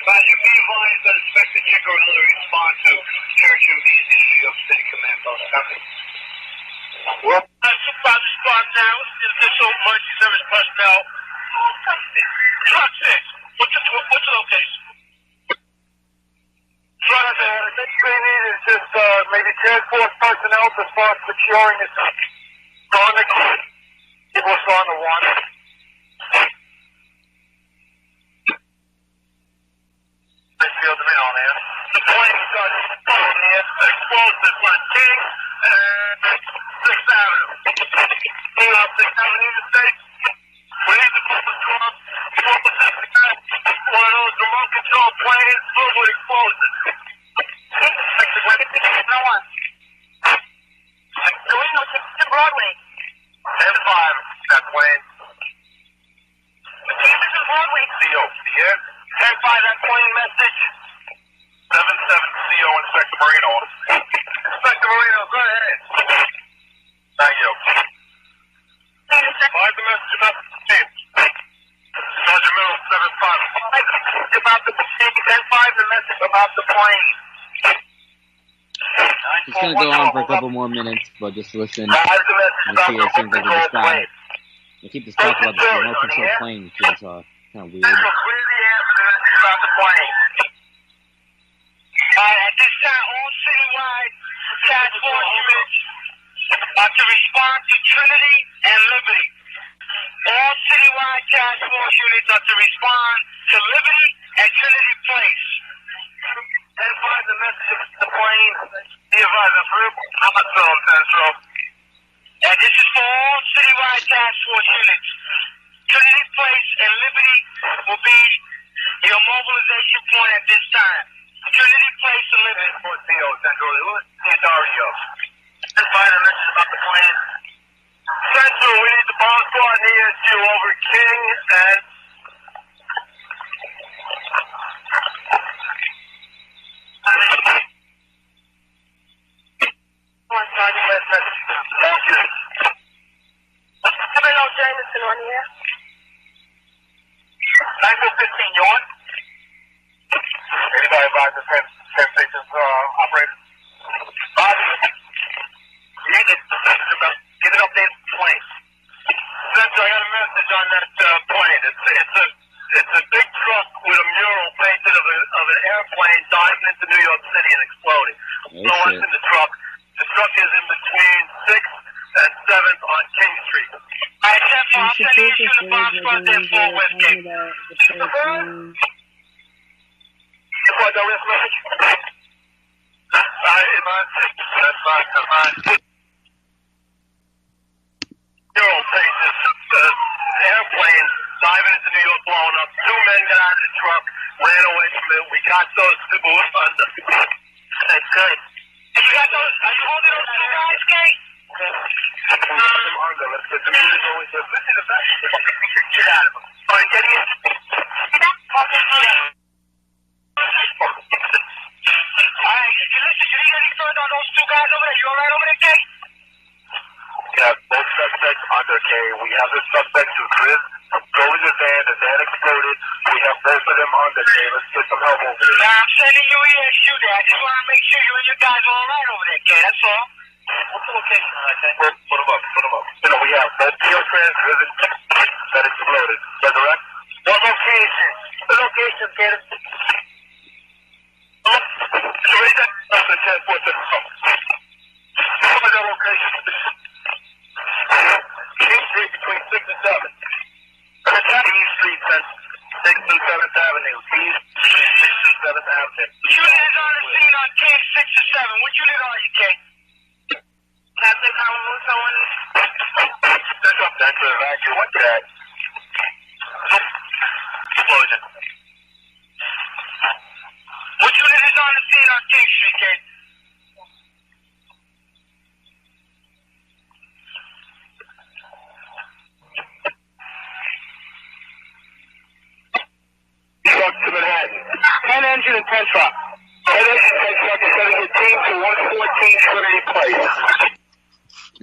Roger, be advised that Inspector Chicorella to respond to Church and Visa to New York City Command Post. Copy. Well, Supervisor Spark now. There's so much service personnel. Truck 6. What's the location? Truck 6. The next thing we need is just maybe transport personnel to start securing it. On the key. It was on the one. Field them in on there. The plane is on there. Explosives on King and 6th Avenue. 6th Avenue State. We need to put the truck. One of those remote control planes filled with explosives. No one. Do we know to Broadway? 10-5, that plane. This is Broadway. CO, yeah? 10-5, that plane message. 7-7, CO, Inspector Marino. Inspector Marino, go ahead. Thank you. 5 the message about the team. Sergeant Middle, 7-5. About the 10-5, the message about the plane. It's going to go on for a couple more minutes, but just listen and see it seems like it's described. They keep just talking about the remote control plane, which is kind of weird. About the plane. At this time, all citywide task force units are to respond to Trinity and Liberty. All citywide task force units are to respond to Liberty and Trinity Place. Advise the message of the plane. Be advised of group. I'm a film Central. And this is for all citywide task force units. Trinity Place and Liberty will be your mobilization point at this time. Trinity Place and Liberty. For CO Central. Who is the authority of? Advise the message about the plane. Central, we need the bomb squad and ESU over King and Jameson on here. 915, you on? Anybody advise the translations operator? Bobby, you need to get an updated plane. Central, I got a message on that plane. It's a big truck with a mural painted of an airplane diving into New York City and exploding. So what's in the truck? The truck is in between 6th and 7th on King Street. Alright, Central, I'll send you to the bomb squad there for Westgate. What, the risk message? That's fine. Mural painted airplane diving into New York, blowing up. 2 men got out of the truck, ran away from it. We got those people under. That's good. You got those? Are you holding those 2 guys, Kate? Under. Let's get the music going. Listen to that. Get out of them. All right, get in. All right, listen, you need any further on those 2 guys over there? You all right over there, Kate? Yeah, both suspects under K. We have the suspects who drove in the van exploded. We have both of them under K. Let's get some help over there. Nah, I'm sending you ESU there. I just want to make sure you and your guys are all right over there, K. That's all. What's the location, okay? Put them up. You know, we have both Neotrans driven that exploded. Is that correct? What location? The location, K. Raise that up to 10-4. What was that location? King Street between 6th and 7th. King Street and 6th and 7th Avenue. King Street, 6th and 7th Avenue. Which unit is on the scene on King 6 or 7? Which unit are you, King? Captain Hamamusa on this? That's up. That's a vacuum. What's that? Explosion. Which unit is on the scene on King Street, King? Truck to Manhattan. 10 engine and 10 truck.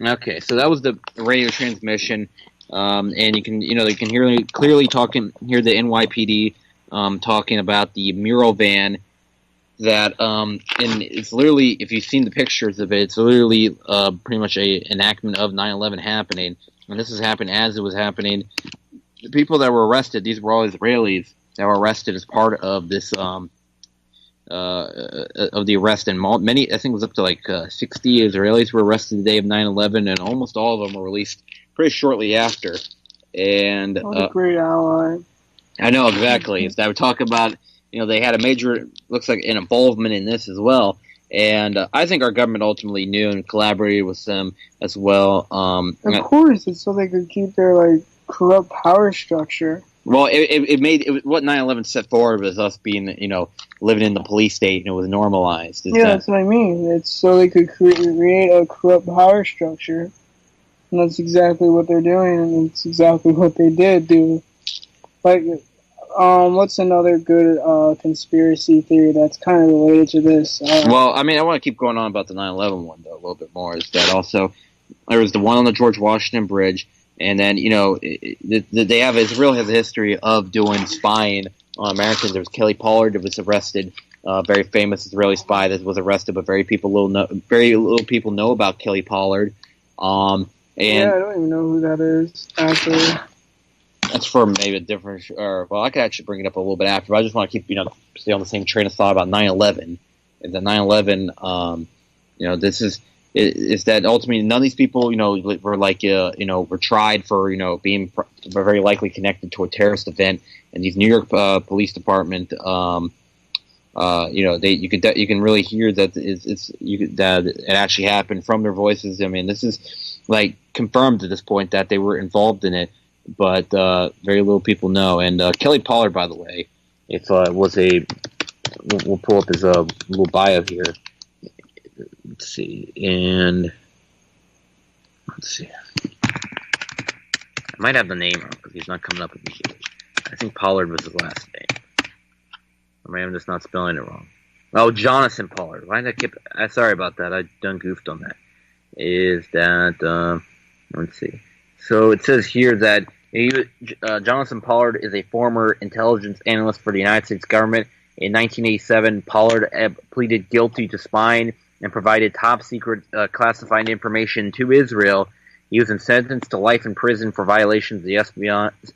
Okay, so that was the radio transmission, and you can hear clearly hear the NYPD talking about the mural van that, and it's literally, if you've seen the pictures of it, it's literally pretty much a enactment of 9/11 happening, and this is happening as it was happening. The people that were arrested, these were all Israelis that were arrested as part of this of the arrest, and many, I think it was up to like 60 Israelis were arrested the day of 9/11, and almost all of them were released pretty shortly after. And what a great ally! I know, exactly. That would talk about, they had a major, looks like, an involvement in this as well. And I think our government ultimately knew and collaborated with them as well. Of course, it's so they could keep their corrupt power structure. Well, what 9/11 set forward was us being, living in the police state, and it was normalized. That's what I mean. It's so they could create a corrupt power structure, and that's exactly what they're doing, and it's exactly what they did do. What's another good conspiracy theory that's kind of related to this? Well, I want to keep going on about the 9/11 one, though, a little bit more. Is that also, there was the one on the George Washington Bridge, and then, Israel has a history of doing spying on Americans. There was Kelly Pollard that was arrested, very famous Israeli spy that was arrested, but very little people know about Kelly Pollard. I don't even know who that is, actually. That's for maybe a different, I could actually bring it up a little bit after, but I just want to keep, stay on the same train of thought about 9/11. And the 9/11, this is that ultimately none of these people, were tried for, being very likely connected to a terrorist event. And these New York Police Department, you can really hear that that it actually happened from their voices. This is confirmed at this point that they were involved in it, but very little people know. And Kelly Pollard, by the way, we'll pull up his little bio here. Let's see. I might have the name wrong because he's not coming up with me. I think Pollard was his last name. Or maybe I'm just not spelling it wrong. Oh, Jonathan Pollard. Why did I keep? Sorry about that. I done goofed on that. Is that? Let's see. So it says here that Jonathan Pollard is a former intelligence analyst for the United States government. In 1987, Pollard pleaded guilty to spying and provided top-secret classified information to Israel. He was sentenced to life in prison for violations of the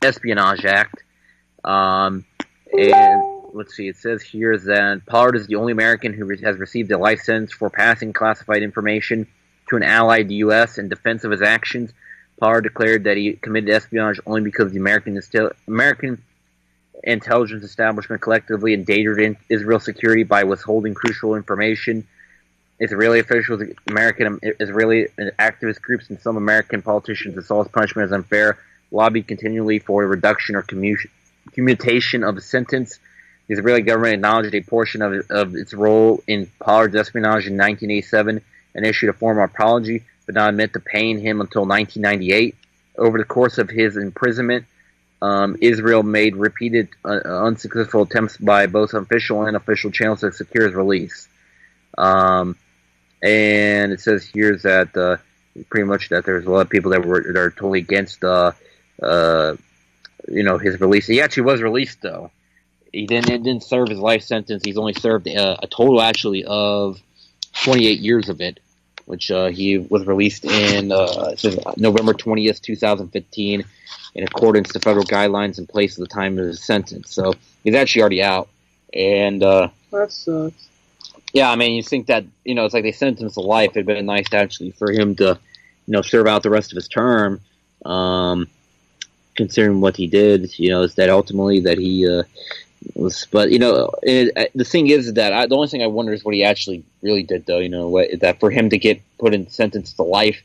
Espionage Act. And let's see, it says here that Pollard is the only American who has received a life sentence for passing classified information to an allied U.S. in defense of his actions. Pollard declared that he committed espionage only because the American intelligence establishment collectively endangered Israel's security by withholding crucial information. Israeli officials, Israeli activist groups, and some American politicians that saw his punishment as unfair lobbied continually for a reduction or commutation of the sentence. The Israeli government acknowledged a portion of its role in Pollard's espionage in 1987 and issued a formal apology, but not admit to paying him until 1998. Over the course of his imprisonment, Israel made repeated unsuccessful attempts by both official and unofficial channels to secure his release. And it says here that pretty much that there's a lot of people that are totally against his release. He actually was released, though. He didn't serve his life sentence. He's only served a total actually of 28 years of it, which he was released in it says November 20th, 2015, in accordance to federal guidelines in place at the time of his sentence. So he's actually already out. And that sucks. Yeah, you think that, it's like they sentenced him to life. It'd been nice actually for him to, serve out the rest of his term, considering what he did, is that ultimately that he was, but, the thing is that the only thing I wonder is what he actually really did, though, that for him to get put in sentence to life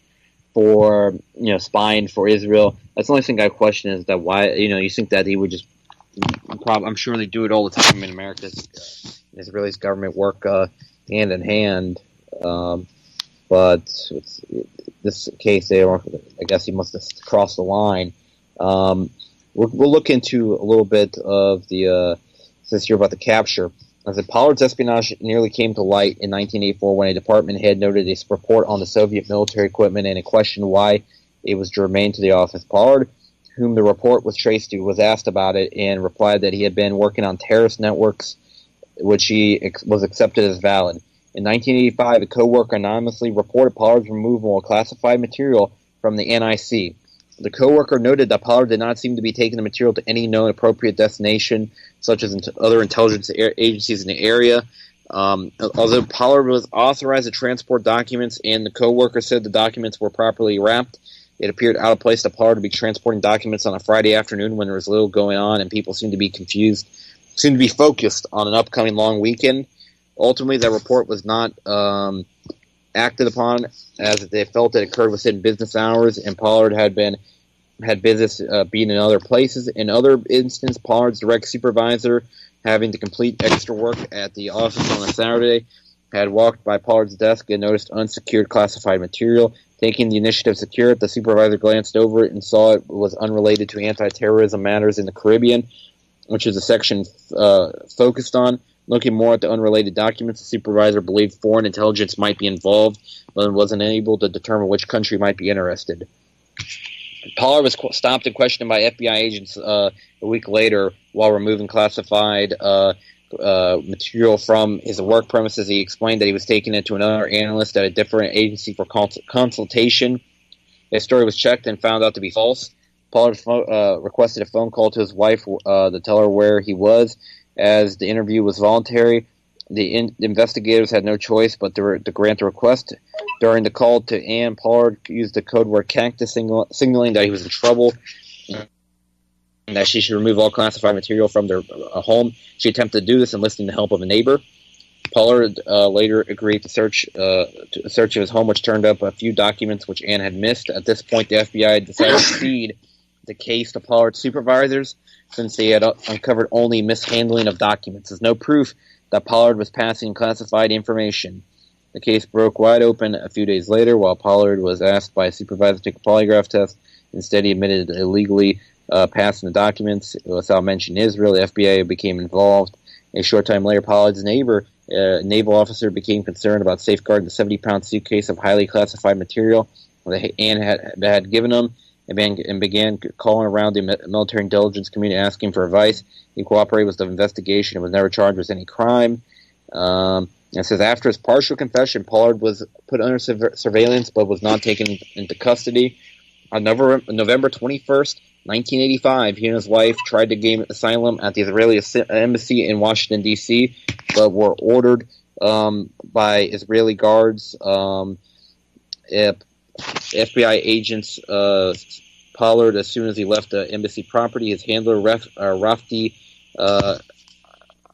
for, spying for Israel, that's the only thing I question is that why, you think that he would just, I'm sure they do it all the time in America. Israel's government work hand in hand, but this case, I guess he must have crossed the line. We'll look into a little bit of the says here about the capture. As Pollard's espionage nearly came to light in 1984 when a department head noted a report on the Soviet military equipment and questioned why it was germane to the office. Pollard, whom the report was traced to, was asked about it and replied that he had been working on terrorist networks, which he was accepted as valid. In 1985, a co-worker anonymously reported Pollard's removal of classified material from the NIC. The co-worker noted that Pollard did not seem to be taking the material to any known appropriate destination, such as other intelligence agencies in the area. Although Pollard was authorized to transport documents and the co-worker said the documents were properly wrapped, it appeared out of place to Pollard to be transporting documents on a Friday afternoon when there was little going on and people seemed to be focused on an upcoming long weekend. Ultimately, that report was not acted upon, as they felt it occurred within business hours, and Pollard had business being in other places. In other instances, Pollard's direct supervisor, having to complete extra work at the office on a Saturday, had walked by Pollard's desk and noticed unsecured classified material. Taking the initiative to secure it, the supervisor glanced over it and saw it was unrelated to anti-terrorism matters in the Caribbean, which is a section focused on. Looking more at the unrelated documents, the supervisor believed foreign intelligence might be involved, but wasn't able to determine which country might be interested. Pollard was stopped and questioned by FBI agents a week later while removing classified material from his work premises. He explained that he was taking it to another analyst at a different agency for consultation. His story was checked and found out to be false. Pollard requested a phone call to his wife to tell her where he was. As the interview was voluntary, the investigators had no choice but to grant the request. During the call to Ann, Pollard used the code word cactus, signaling that he was in trouble and that she should remove all classified material from their home. She attempted to do this enlisting the help of a neighbor. Pollard later agreed to search of his home, which turned up a few documents which Ann had missed. At this point, the FBI decided to cede the case to Pollard's supervisors, since they had uncovered only mishandling of documents. There's no proof that Pollard was passing classified information. The case broke wide open a few days later while Pollard was asked by a supervisor to take a polygraph test. Instead, he admitted illegally passing the documents. Without mentioning Israel, the FBI became involved. A short time later, Pollard's neighbor, a naval officer, became concerned about safeguarding the 70-pound suitcase of highly classified material that Ann had given him, and began calling around the military intelligence community asking for advice. He cooperated with the investigation and was never charged with any crime. It says, after his partial confession, Pollard was put under surveillance but was not taken into custody. On November 21st, 1985, he and his wife tried to gain asylum at the Israeli embassy in Washington, D.C., but were ordered by Israeli guards. FBI agents Pollard, as soon as he left the embassy property. His handler, Rafti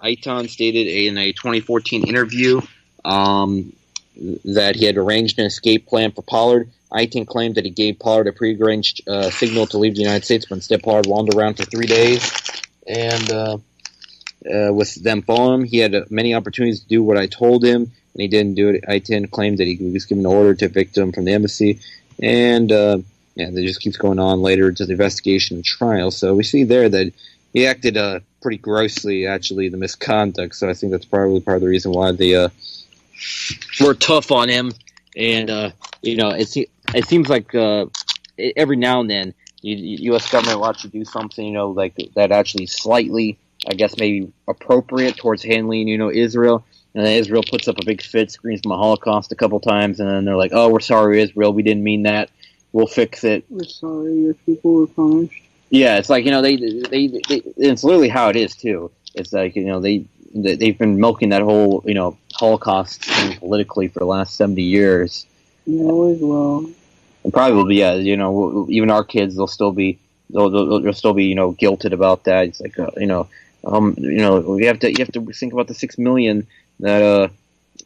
Eitan, stated in a 2014 interview that he had arranged an escape plan for Pollard. Eitan claimed that he gave Pollard a prearranged signal to leave the United States, but instead Pollard wandered around for 3 days. And with them following him, he had many opportunities to do what I told him, and he didn't do it. Eitan claimed that he was given an order to evict him from the embassy. And it just keeps going on later to the investigation and trial. So we see there that he acted pretty grossly, actually, the misconduct. So I think that's probably part of the reason why they were tough on him. And, it seems like every now and then U.S. government will actually do something, like that actually slightly, I guess, maybe appropriate towards handling, Israel. And then Israel puts up a big fit, screams from the Holocaust a couple times, and then they're like, "Oh, we're sorry, Israel. We didn't mean that. We'll fix it. We're sorry. Your people were punished." Yeah, it's like they it's literally how it is too. It's like they've been milking that whole Holocaust thing politically for the last 70 years. They always will. And probably will be, even our kids, they'll still be guilted about that. It's like you have to think about the 6 million that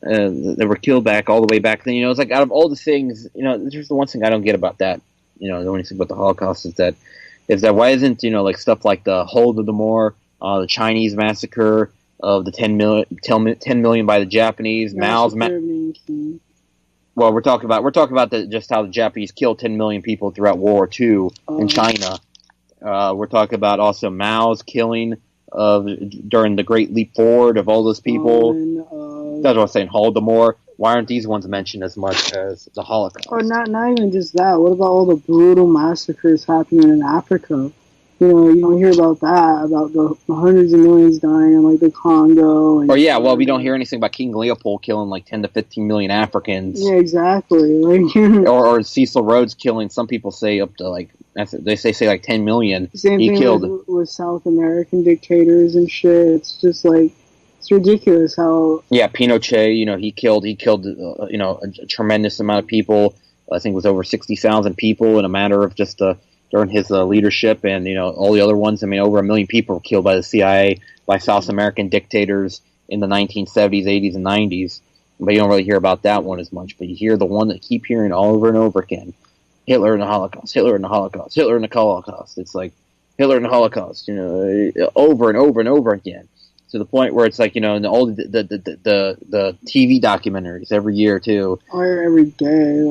were killed back all the way back then. It's like out of all the things, there's the one thing I don't get about that. The only thing about the Holocaust is that why isn't like stuff like the Holodomor, the Chinese massacre of the 10 million by the Japanese, Mao's well, we're talking about just how the Japanese killed 10 million people throughout World War II in China. We're talking about also Mao's killing during the Great Leap Forward of all those people. That's what I was saying. Holodomor. Why aren't these ones mentioned as much as the Holocaust? Or not even just that. What about all the brutal massacres happening in Africa? You don't hear about that, about the hundreds of millions dying in, like, the Congo. And We don't hear anything about King Leopold killing, like, 10 to 15 million Africans. Yeah, exactly. Like, or Cecil Rhodes killing, some people say up to, like, they say like 10 million. Same he thing killed. with South American dictators and shit. It's just, like, it's ridiculous how... Yeah, Pinochet, he killed, a tremendous amount of people. I think it was over 60,000 people in a matter of just... during his leadership, and all the other ones. I mean, over 1 million people were killed by the CIA, by South American dictators in the 1970s, 80s, and 90s. But you don't really hear about that one as much. But you hear the one that keep hearing all over and over again: Hitler and the Holocaust, Hitler and the Holocaust, Hitler and the Holocaust. It's like Hitler and the Holocaust, over and over and over again. To the point where it's like, in all the TV documentaries every year too, or every day,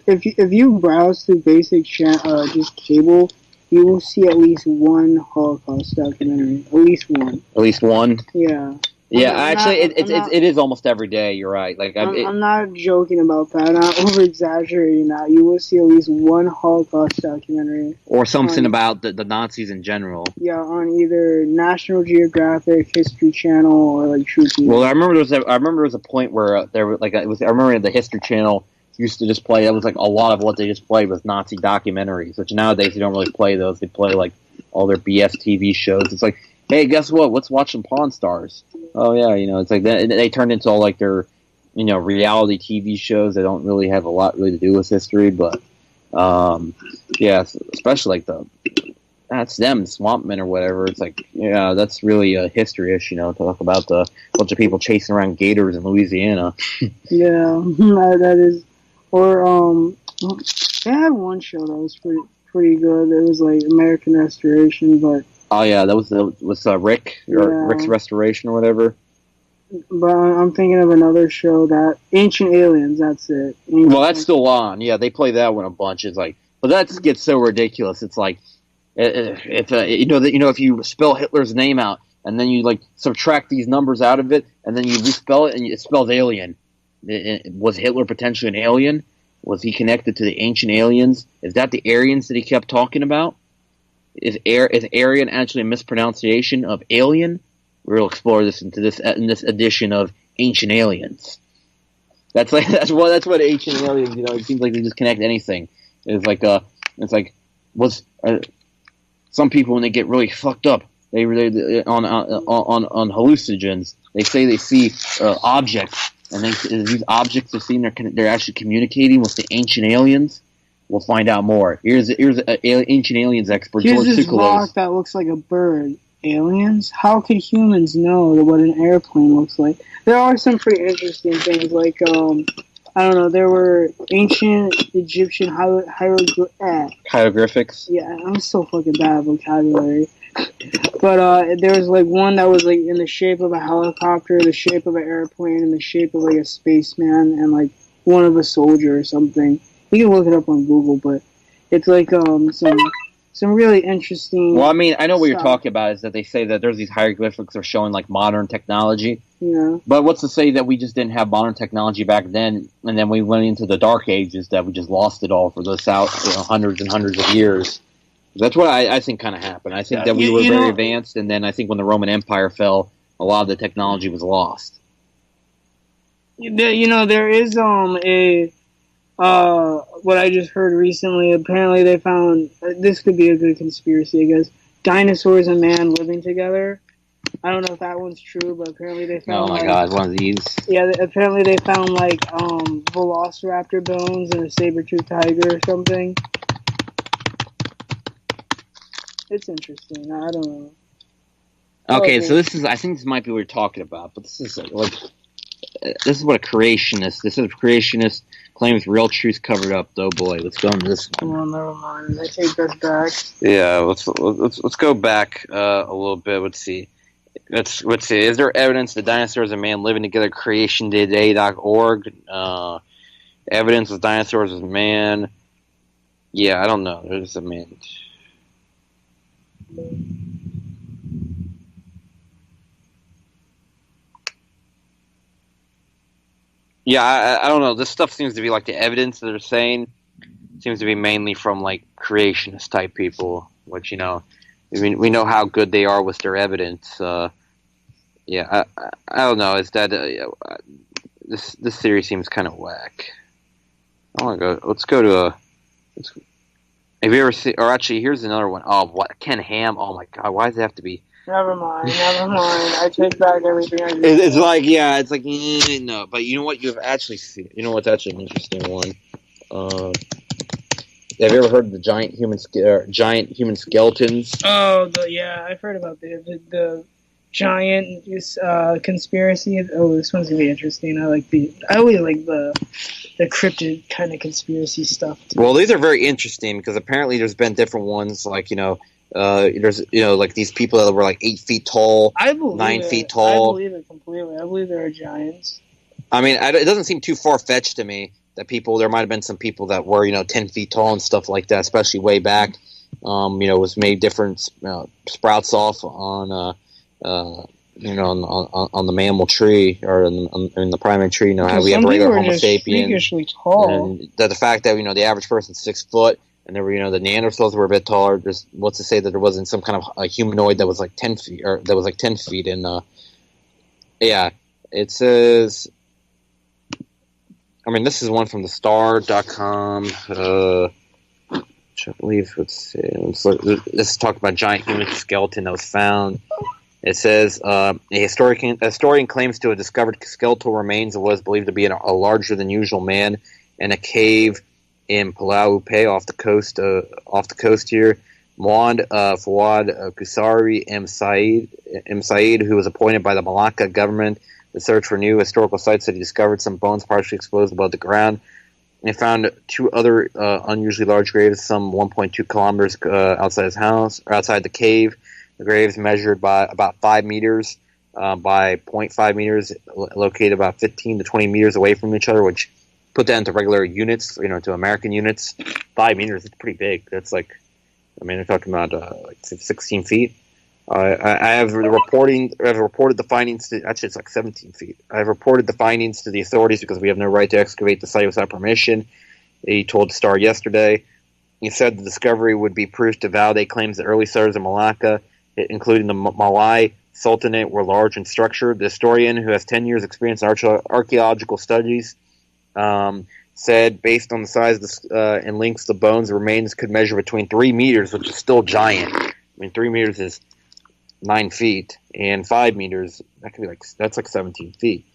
if you browse through basic just cable, you will see at least one Holocaust documentary. At least one. At least one. Yeah. Yeah, it is almost every day. You're right. Like I'm not joking about that. I'm not over exaggerating that. You will see at least one Holocaust documentary, or something about the Nazis in general. Yeah, on either National Geographic, History Channel, or like True TV. Well, I remember there was a point where there was I remember the History Channel used to just play. That was like a lot of what they just played was Nazi documentaries, which nowadays they don't really play those. They play like all their BS TV shows. It's like, hey, guess what? Let's watch some Pawn Stars. Oh yeah, it's like that. They turned into all like their, reality TV shows. They don't really have a lot really to do with history, but especially like that's them, Swamp Men or whatever. It's like, that's really a history-ish, talk about the bunch of people chasing around gators in Louisiana. Yeah, that is. Or they had one show that was pretty good. It was like American Restoration, but. Oh yeah, that was Rick or Rick's Restoration or whatever. But I'm thinking of another show, that Ancient Aliens. That's it. That's still on. Yeah, they play that one a bunch. It's like, but that gets so ridiculous. It's like, if you spell Hitler's name out and then you like subtract these numbers out of it and then you respell it and it spells alien. Was Hitler potentially an alien? Was he connected to the ancient aliens? Is that the Aryans that he kept talking about? Is Aryan actually a mispronunciation of alien? We'll explore this in this edition of Ancient Aliens. That's what Ancient Aliens. It seems like they just connect anything. Some people when they get really fucked up, they on hallucinogens. They say they see objects, and these objects are seen. They're actually communicating with the ancient aliens. We'll find out more. Here's an ancient aliens expert. Here's George this rock that looks like a bird. Aliens? How could humans know what an airplane looks like? There are some pretty interesting things, like I don't know. There were ancient Egyptian hieroglyphics. Yeah, I'm so fucking bad at vocabulary. But there was like one that was like in the shape of a helicopter, the shape of an airplane, and the shape of like a spaceman, and like one of a soldier or something. You can look it up on Google, but it's like some really interesting. Well, I mean, I know what you're talking about is that they say that there's these hieroglyphics are showing like modern technology. Yeah. But what's to say that we just didn't have modern technology back then, and then we went into the dark ages that we just lost it all for those hundreds and hundreds of years? That's what I think kind of happened. I think that we were very advanced, and then I think when the Roman Empire fell, a lot of the technology was lost. There is what I just heard recently. Apparently, they found this could be a good conspiracy. I guess dinosaurs and man living together. I don't know if that one's true, but apparently they found. Oh my god, one of these. Yeah, apparently they found like velociraptor bones and a saber-toothed tiger or something. It's interesting. I don't know. Okay, so I think this might be what you're talking about, but this is what a creationist. This is a creationist claims real truth covered up. Oh boy, let's go on this one. Come on, never mind. I take that back. Yeah, let's go back a little bit. Let's see. Is there evidence that dinosaurs and man living together? CreationToday.org. Evidence of dinosaurs and man. Yeah, I don't know. There's a man. Yeah, I don't know. This stuff seems to be like the evidence that they're saying seems to be mainly from like creationist type people, which we know how good they are with their evidence. Yeah, I don't know. Is that this theory seems kind of whack. I want to go. Let's go to have you ever seen? Or actually, here's another one. Oh, what Ken Ham? Oh my God, why does it have to be? Never mind. I take back everything I just It's said. like no. But you know what? You've actually seen. You know what's actually an interesting one. Have you ever heard of the giant human skeletons? Oh, I've heard about the giant conspiracy. Oh, this one's gonna be interesting. I always like the cryptid kind of conspiracy stuff too. Well, these are very interesting because apparently there's been different ones. Like there's like these people that were like 8 feet tall, I believe 9 it. feet tall. I believe it completely. I believe there are giants. I mean, it doesn't seem too far fetched to me that there might have been some people that were 10 feet tall and stuff like that, especially way back. Was made different sprouts off on on the mammal tree or in the primate tree. How we have regular Homo sapiens, tall. and the fact that the average person's 6 foot, and there were the Neanderthals were a bit taller. Just what's to say that there wasn't some kind of a humanoid that was like 10 feet or that was like 10 feet? And it says. I mean, this is one from thestar.com. Which I believe this is talking about giant human skeleton that was found. It says a historian claims to have discovered skeletal remains of what is believed to be a larger than usual man in a cave in Pulau Upe off the coast here. Muhammad Fawad Kusari M. Said, who was appointed by the Malacca government to search for new historical sites, said he discovered some bones partially exposed above the ground. They found 2 other unusually large graves, some 1.2 kilometers outside his house, or outside the cave. The graves measured by about 5 meters by 0.5 meters, located about 15 to 20 meters away from each other, which put that into regular units, to American units. 5 meters, it's pretty big. That's they're talking about 16 feet. I have reported the findings to, actually it's like 17 feet. I have reported the findings to the authorities because we have no right to excavate the site without permission. He told Star yesterday. He said the discovery would be proof to validate claims that early settlers of Malacca, including the Malay Sultanate, were large in structure. The historian, who has 10 years experience in archaeological studies, said based on the size and lengths of the bones, the remains could measure between 3 meters, which is still giant. I mean, 3 meters is 9 feet, and 5 meters, that's like 17 feet.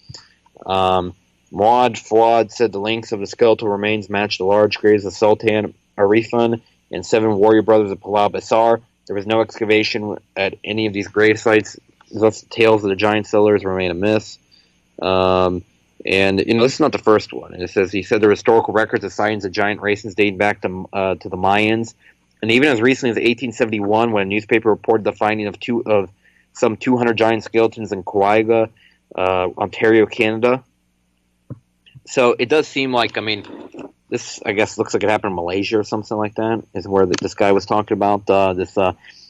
Muad Fawad said the lengths of the skeletal remains matched the large graves of Sultan Arifan and 7 warrior brothers of Palau Besar. There was no excavation at any of these grave sites, thus the tales of the giant settlers remain a myth. And this is not the first one. He said there are historical records of sightings of giant races dating back to the Mayans. And even as recently as 1871, when a newspaper reported the finding of some 200 giant skeletons in Cayuga, Ontario, Canada. So it does seem like, this, I guess, looks like it happened in Malaysia or something like that, is where this guy was talking about this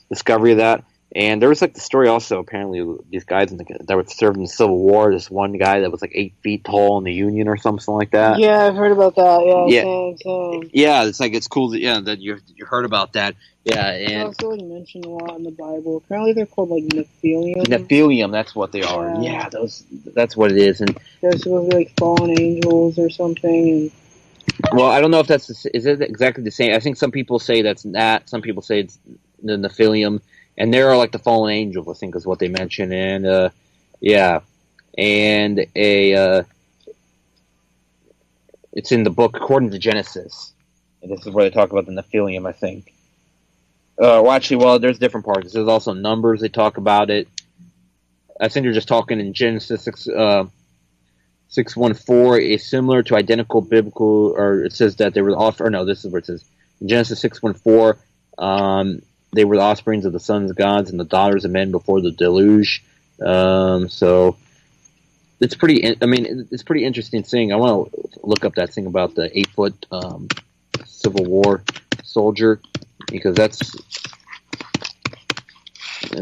discovery of that. And there was the story also, apparently, these guys that were served in the Civil War, this one guy that was 8 feet tall in the Union or something like that. Yeah, I've heard about that. Yeah. Same. Yeah, it's cool that you heard about that. Yeah, and it's also mentioned a lot in the Bible. Apparently they're called Nephilim. Nephilim, that's what they are. Yeah, that's what it is. And they're supposed to be fallen angels or something. And well, I don't know if is it exactly the same. I think some people say that's that. Some people say it's the Nephilim. And there are the fallen angels, I think, is what they mention. And and it's in the book according to Genesis. And this is where they talk about the Nephilim, I think. There's different parts. There's also Numbers. They talk about it. I think they're just talking in Genesis 6:14 is similar to identical biblical, or it says that they were offered. Or no, this is where it says in Genesis 6:14. They were the offsprings of the sons of gods and the daughters of men before the deluge. So it's pretty. It's pretty interesting thing. I want to look up that thing about the 8 foot Civil War soldier because and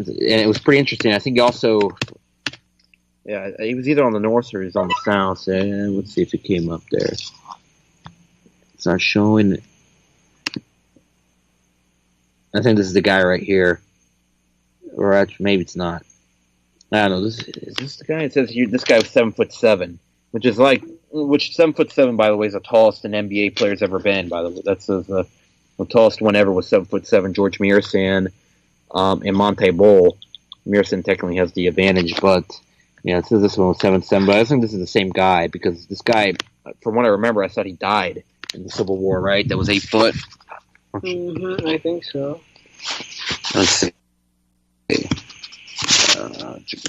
it was pretty interesting. I think also Yeah, he was either on the north or he was on the south. So, let's see if it came up there. It's not showing. I think this is the guy right here. Or actually, maybe it's not. I don't know. Is this the guy? It says here, this guy was 7'7", which 7'7", by the way, is the tallest an NBA player's ever been. By the way, that says the tallest one ever was 7'7". George Mearson and Monte Bol. Mearson technically has the advantage, but it says this one was 7'7". But I think this is the same guy because this guy, from what I remember, I thought he died in the Civil War. Right? That was 8 foot. I think so. Let's see.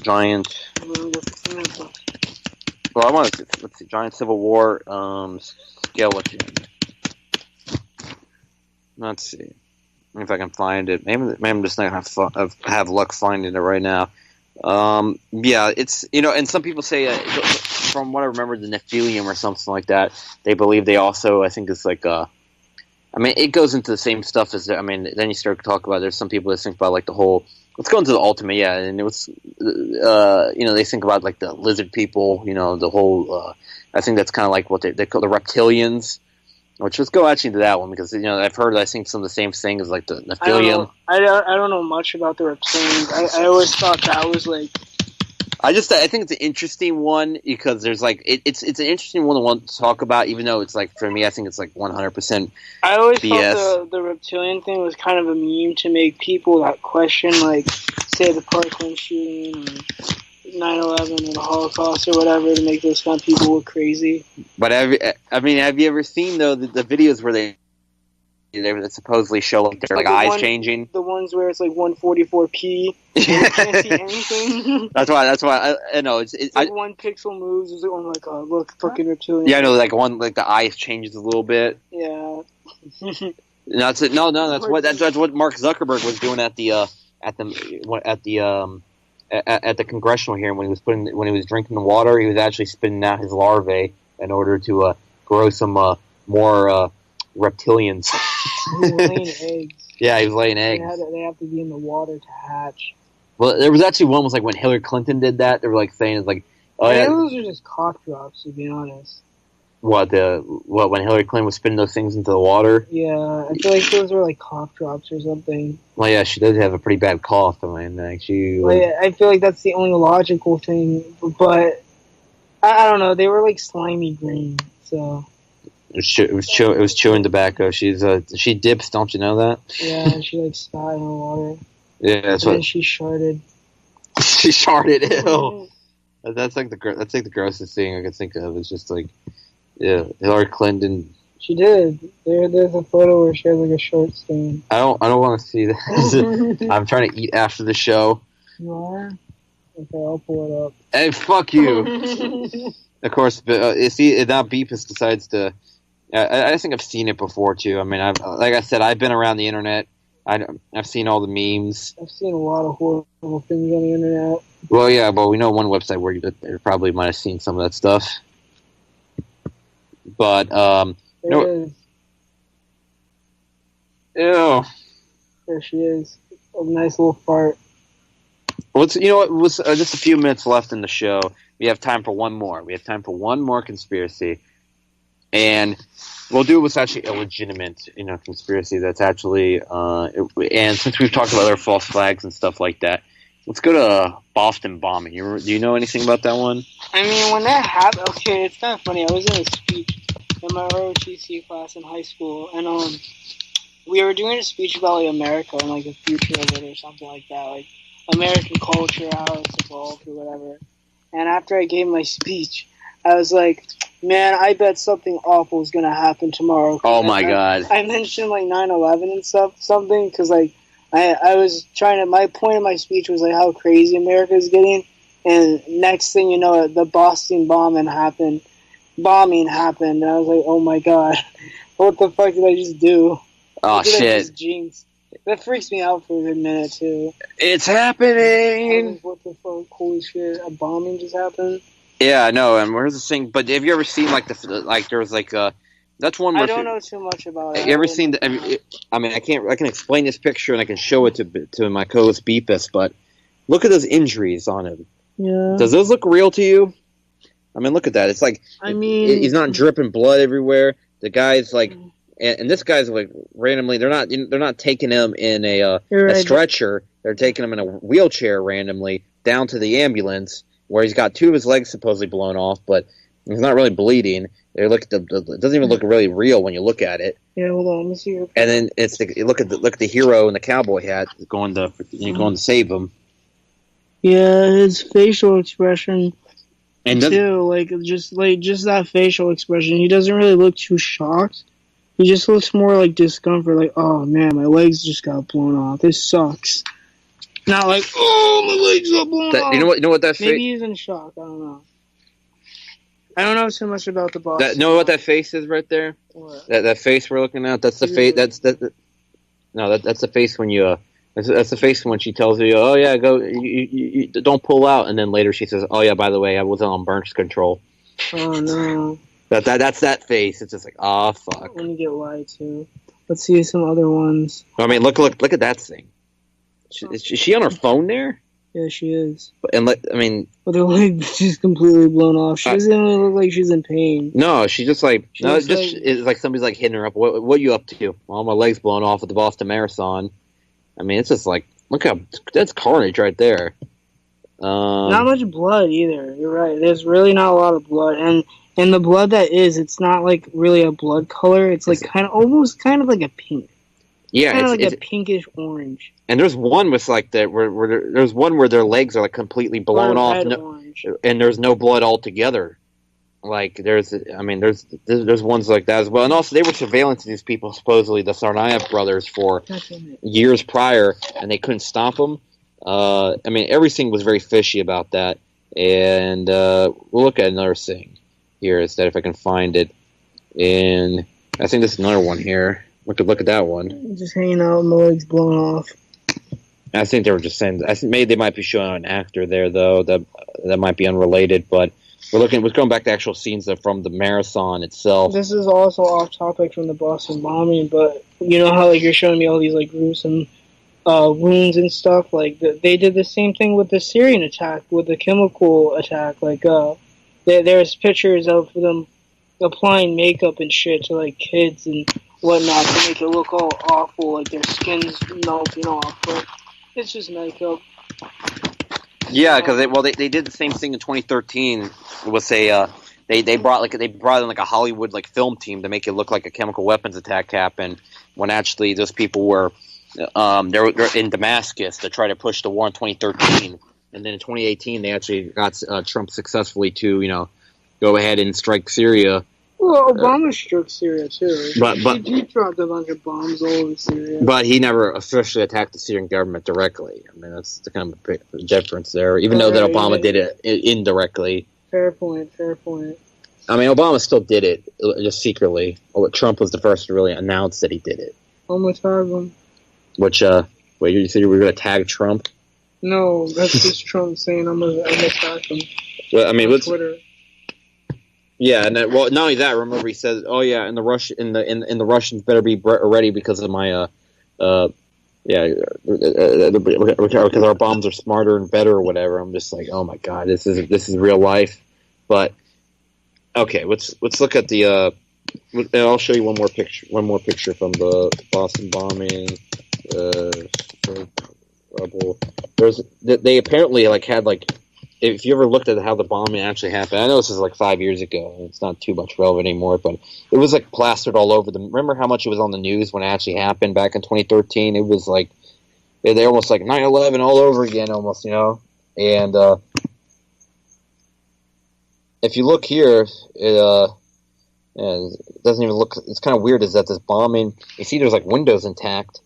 Giant. Well, I want to. Let's see. Giant Civil War skeleton. Let's see if I can find it. Maybe I'm just not gonna have luck finding it right now. Yeah, it's and some people say from what I remember, the Nephilim or something like that. They believe they also. I think it's like it goes into the same stuff as then you start to talk about. There's some people that think about like the whole. Let's go into the ultimate, yeah, and it was, they think about like the lizard people, the whole. I think that's kind of like what they call the reptilians. Which let's go actually to that one because I've heard I think some of the same things like the Nephilim. I don't know much about the reptilians. I always thought that was like. I think it's an interesting one because there's like it's an interesting one to want to talk about, even though it's like for me I think it's like 100%. I always BS. thought the reptilian thing was kind of a meme to make people that question, like say the Parkland shooting or 9/11 or the Holocaust or whatever, to make those kind of people look crazy. But have you ever seen though the videos where they supposedly show like their eyes changing? The ones where it's like 144p. You can't see anything. That's why I know it's like one pixel moves. It's like, oh my god, look, fucking reptilian. Yeah, I know, like the eyes changes a little bit. Yeah. That's it. No, that's what Mark Zuckerberg was doing at the congressional hearing when he was drinking the water. He was actually spitting out his larvae in order to grow some more reptilians. He was laying eggs. Yeah, he was laying eggs. They have to be in the water to hatch. Well, there was actually one was like when Hillary Clinton did that. They were like saying it's like, oh yeah, those are just cock drops, to be honest. When Hillary Clinton was spitting those things into the water? Yeah, I feel like those were like cough drops or something. Well, yeah, she did have a pretty bad cough. I feel like that's the only logical thing, but I don't know. They were like slimy green, so. It was chewing tobacco. She dips, don't you know that? Yeah, she like spat in the water. Yeah, that's and then she sharded. She sharded. Ew. That's like the grossest thing I could think of. It's just like, yeah, Hillary Clinton. She did. There's a photo where she has like a short stain. I don't want to see that. I'm trying to eat after the show. You are? Okay, I'll pull it up. Hey, fuck you. Of course, but now Beepus decides to. I think I've seen it before too. I mean, like I said, I've been around the internet. I've seen all the memes. I've seen a lot of horrible things on the internet. Well, yeah, but we know one website where you probably might have seen some of that stuff. But there is. Ew. There she is. A nice little fart. Just a few minutes left in the show. We have time for one more. We have time for one more conspiracy. And we'll do what's actually illegitimate, conspiracy that's actually, and since we've talked about other false flags and stuff like that, let's go to Boston bombing. Do you know anything about that one? I mean, when that happened, okay, it's kind of funny. I was in a speech in my ROTC class in high school, and we were doing a speech about like America and like the future of it or something like that, like American culture, how it's evolved or whatever. And after I gave my speech, I was like, man, I bet something awful is going to happen tomorrow. Oh, my God. I mentioned, like, 9/11 and something, because, like, I was trying to, my point of my speech was, like, how crazy America is getting, and next thing you know, the Boston bombing happened, and I was like, oh, my God, what the fuck did I just do? Oh, shit. Jinx. That freaks me out for a minute, too. It's happening! What the fuck? Holy shit, a bombing just happened? Yeah, I know, and where's this thing? But have you ever seen there was that's one. I don't know too much about it. Have you ever seen I can explain this picture and I can show it to my co-host Beepus, but look at those injuries on him. Yeah. Does those look real to you? I mean, look at that. It's like I mean, he's not dripping blood everywhere. The guy's like, and this guy's like randomly. They're not taking him in a stretcher. They're taking him in a wheelchair randomly down to the ambulance where he's got 2 of his legs supposedly blown off, but he's not really bleeding. They look at it doesn't even look really real when you look at it. Yeah, hold on, let me see. And then you look at the hero in the cowboy hat going to save him. Yeah, his facial expression. And too, just that facial expression. He doesn't really look too shocked. He just looks more like discomfort, like, oh man, my legs just got blown off. This sucks. Not like, oh, my legs got blown off. You know what that face? Maybe he's in shock. I don't know. I don't know too much about the boss. Know what that face is right there? What? That face we're looking at. That's the face. That's the face when you. That's the face when she tells you, "Oh yeah, go. You don't pull out," and then later she says, "Oh yeah, by the way, I was on birth control." Oh no. That's that face. It's just like, oh fuck. Let me get lied to. Let's see some other ones. I mean, look at that thing. Is she on her phone there? Yeah, she is. And I mean, but her leg just completely blown off. She doesn't even look like she's in pain. No, she's just like it's like somebody's like hitting her up. What are you up to? Well, my leg's blown off at the Boston Marathon. I mean, it's just like, look how that's carnage right there. Not much blood either. You're right. There's really not a lot of blood, and the blood that is, it's not like really a blood color. It's like almost kind of like a pink. Yeah, kind of like a pinkish orange. And there's one with like that there's one where their legs are like completely blown off, and there's no blood altogether. Like there's ones like that as well, and also they were surveilling these people, supposedly the Tsarnaev brothers, for years prior, and they couldn't stop them. I mean, everything was very fishy about that, and we'll look at another thing here instead if I can find it. And I think there's another one here. We could look at that one. Just hanging out, my legs blown off. I think they were just saying. I think maybe they might be showing an actor there though. That might be unrelated, but. We're going back to actual scenes from the marathon itself. This is also off topic from the Boston bombing, but you know how like you're showing me all these like gruesome wounds and stuff. Like they did the same thing with the Syrian attack, with the chemical attack. Like there's pictures of them applying makeup and shit to like kids and whatnot to make it look all awful, like their skin's melting off. But it's just makeup. Yeah, because they did the same thing in 2013 with they brought in like a Hollywood like film team to make it look like a chemical weapons attack happened when actually those people were they're in Damascus to try to push the war in 2013, and then in 2018 they actually got Trump successfully to go ahead and strike Syria. Well, Obama struck Syria too. But he dropped a bunch of bombs all over Syria. But he never officially attacked the Syrian government directly. I mean, that's the kind of big difference there. Even though that Obama did it indirectly. Fair point. I mean, Obama still did it just secretly. Trump was the first to really announce that he did it. I'm gonna tag him. Which wait, you said you were gonna tag Trump? No, that's just Trump saying I'm gonna tag him. Well, I mean, on Twitter. Yeah, and not only that. Remember, he said, "Oh yeah, and the Russians better be ready because of my because our bombs are smarter and better or whatever." I'm just like, oh my god, this is real life. But okay, let's look at the. I'll show you one more picture from the Boston bombing. Rebel. They apparently had if you ever looked at how the bombing actually happened, I know this is 5 years ago, and it's not too much relevant anymore, but it was plastered all over them. Remember how much it was on the news when it actually happened back in 2013? It was they almost 9/11 all over again, almost, And if you look here, it doesn't even look. It's kind of weird. Is that this bombing? You see, there's windows intact,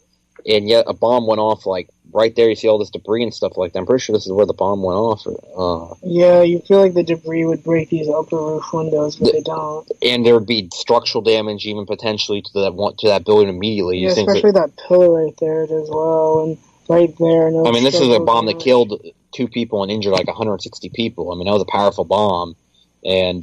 and yet a bomb went off right there. You see all this debris and stuff like that. I'm pretty sure this is where the bomb went off. Yeah, you feel like the debris would break these upper roof windows, but they don't. And there would be structural damage, even potentially to that building immediately. Yeah, especially that pillar right there as well, and right there. No, I mean, this is a bomb that killed 2 people and injured 160 people. I mean, that was a powerful bomb, and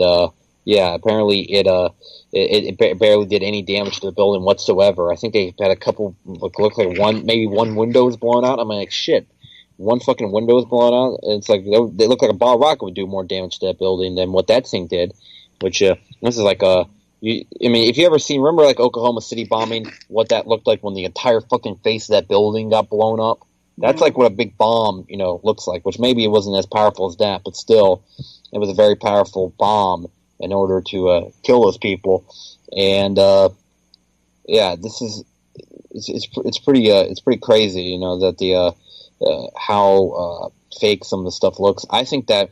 apparently it barely did any damage to the building whatsoever. I think they had a couple, looked like one window was blown out. I'm like, shit. one fucking window was blown out. It's like they look like a ball rocket would do more damage to that building than what that thing did. Which this is like if you ever seen, remember like Oklahoma City bombing, what that looked like when the entire fucking face of that building got blown up? That's like what a big bomb, looks like, which maybe it wasn't as powerful as that, but still, it was a very powerful bomb in order to kill those people. And, this is, it's pretty crazy, that the, how fake some of the stuff looks. I think that,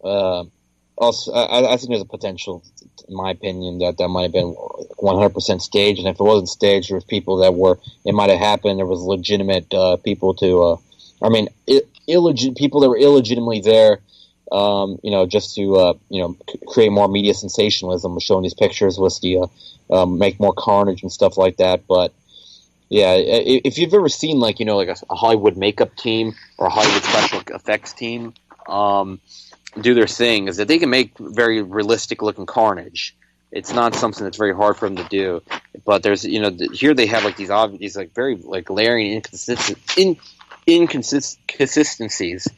also, I think there's a potential, in my opinion, that might have been 100% staged, and if it wasn't staged, there was people that it might have happened. There was legitimate people people that were illegitimately there, just to create more media sensationalism, with showing these pictures, was to make more carnage and stuff like that. But yeah, if you've ever seen like a Hollywood makeup team or a Hollywood special effects team, do their thing, is that they can make very realistic looking carnage. It's not something that's very hard for them to do. But there's here they have like these like very like glaring inconsistencies,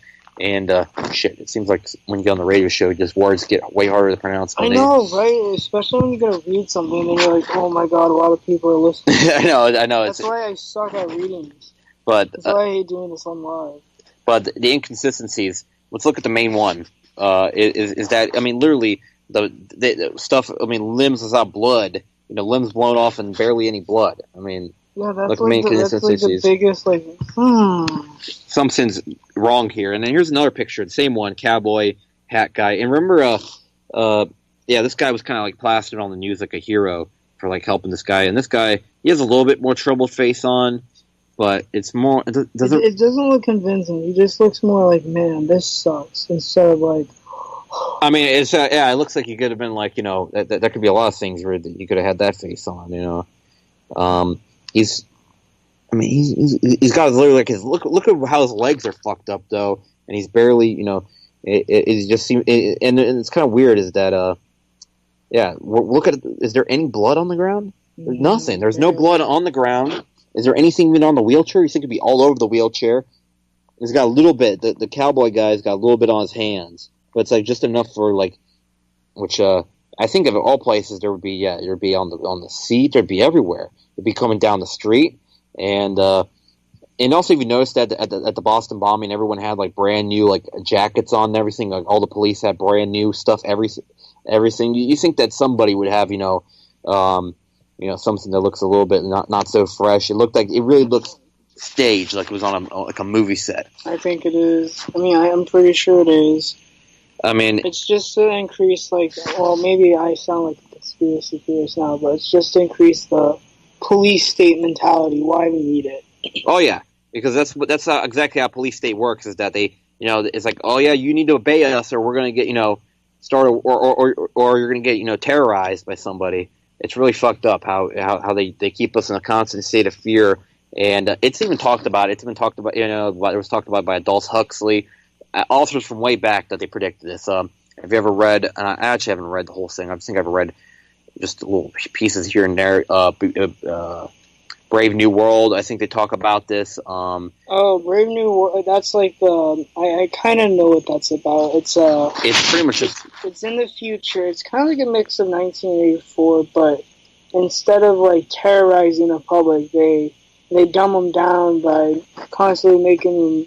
and it seems like when you get on the radio show, just words get way harder to pronounce. I know, right? Especially when you gotta read something and you're like, oh my god, a lot of people are listening. I know. That's why I suck at reading. But that's why I hate doing this on live. But the inconsistencies. Let's look at the main one. Is that literally the stuff? Limbs without blood. Limbs blown off and barely any blood. Yeah, that's like the biggest something's wrong here. And then here's another picture, the same one, cowboy hat guy. And remember, this guy was kind of like plastered on the news like a hero for like helping this guy. And this guy, he has a little bit more troubled face on, but it's more. It doesn't look convincing. He just looks more like, man, this sucks, instead of like. It's it looks like he could have been like there could be a lot of things where you could have had that face on. He's got literally like his look at how his legs are fucked up though, and he's barely it just seems and it's kind of weird is that look at is there any blood on the ground? There's nothing. There's no blood on the ground. Is there anything even on the wheelchair? You think it'd be all over the wheelchair? He's got a little bit. The cowboy guy's got a little bit on his hands, but it's like just enough for like, which I think of all places there would be on the seat, there'd be everywhere. It'd be coming down the street, and also if you noticed that at the Boston bombing, everyone had like brand new like jackets on and everything. Like all the police had brand new stuff. Everything. You think that somebody would have something that looks a little bit not so fresh. It really looks staged, like it was on a movie set. I think it is. I'm pretty sure it is. It's just to increase maybe I sound like a conspiracy theorist now, but it's just to increase the police state mentality. Why we need it? Oh yeah, because that's exactly how police state works. Is that they it's like, oh yeah, you need to obey us, or we're gonna get started, or you're gonna get terrorized by somebody. It's really fucked up how they keep us in a constant state of fear, and it's even talked about. It's been talked about. It was talked about by Aldous Huxley, authors from way back that they predicted this. Have you ever read? I actually haven't read the whole thing. I think I've read just little pieces here and there. Brave New World. I think they talk about this. Brave New World. That's like I kind of know what that's about. It's pretty much just. It's in the future. It's kind of like a mix of 1984, but instead of like terrorizing the public, they dumb them down by constantly making them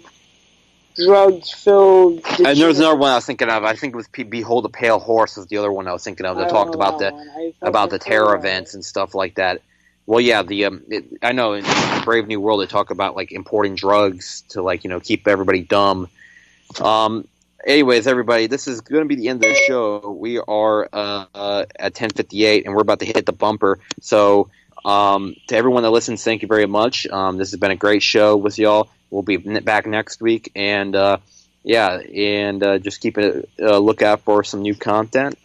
drugs-filled. And there was another one I was thinking of. I think it was Behold a Pale Horse was the other one I was thinking of. That talked about the terror events and stuff like that. Well, yeah, I know in Brave New World they talk about like importing drugs to like keep everybody dumb. Anyways, everybody, this is going to be the end of the show. We are at 10:58, and we're about to hit the bumper. So, to everyone that listens, thank you very much. This has been a great show with y'all. We'll be back next week, and just keep a lookout for some new content.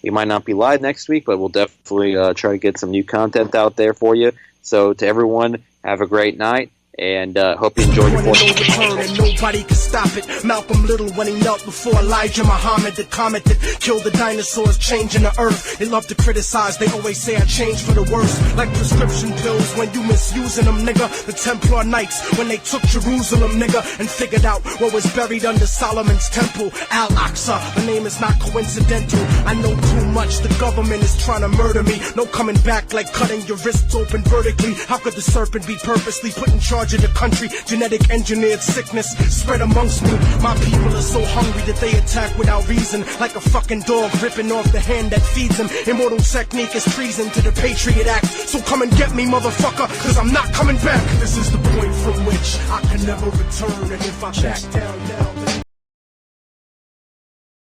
We might not be live next week, but we'll definitely try to get some new content out there for you. So, to everyone, have a great night, And hope you enjoy your 4th. Return and nobody can stop it. Malcolm Little when he knelt before Elijah Muhammad, the comet that killed the dinosaurs, changing the earth. They love to criticize, they always say I changed for the worse. Like prescription pills when you misusing them, nigga. The Templar Knights when they took Jerusalem, nigga, and figured out what was buried under Solomon's temple, Al-Aqsa. The name is not coincidental. I know too much, the government is trying to murder me. No coming back like cutting your wrists open vertically. How could the serpent be purposely put in charge of the country? Genetic engineered sickness spread amongst me. My people are so hungry that they attack without reason, like a fucking dog ripping off the hand that feeds him. Immortal technique is treason to the Patriot Act. So come and get me, motherfucker, cause I'm not coming back. This is the point from which I can never return. And if I back down now,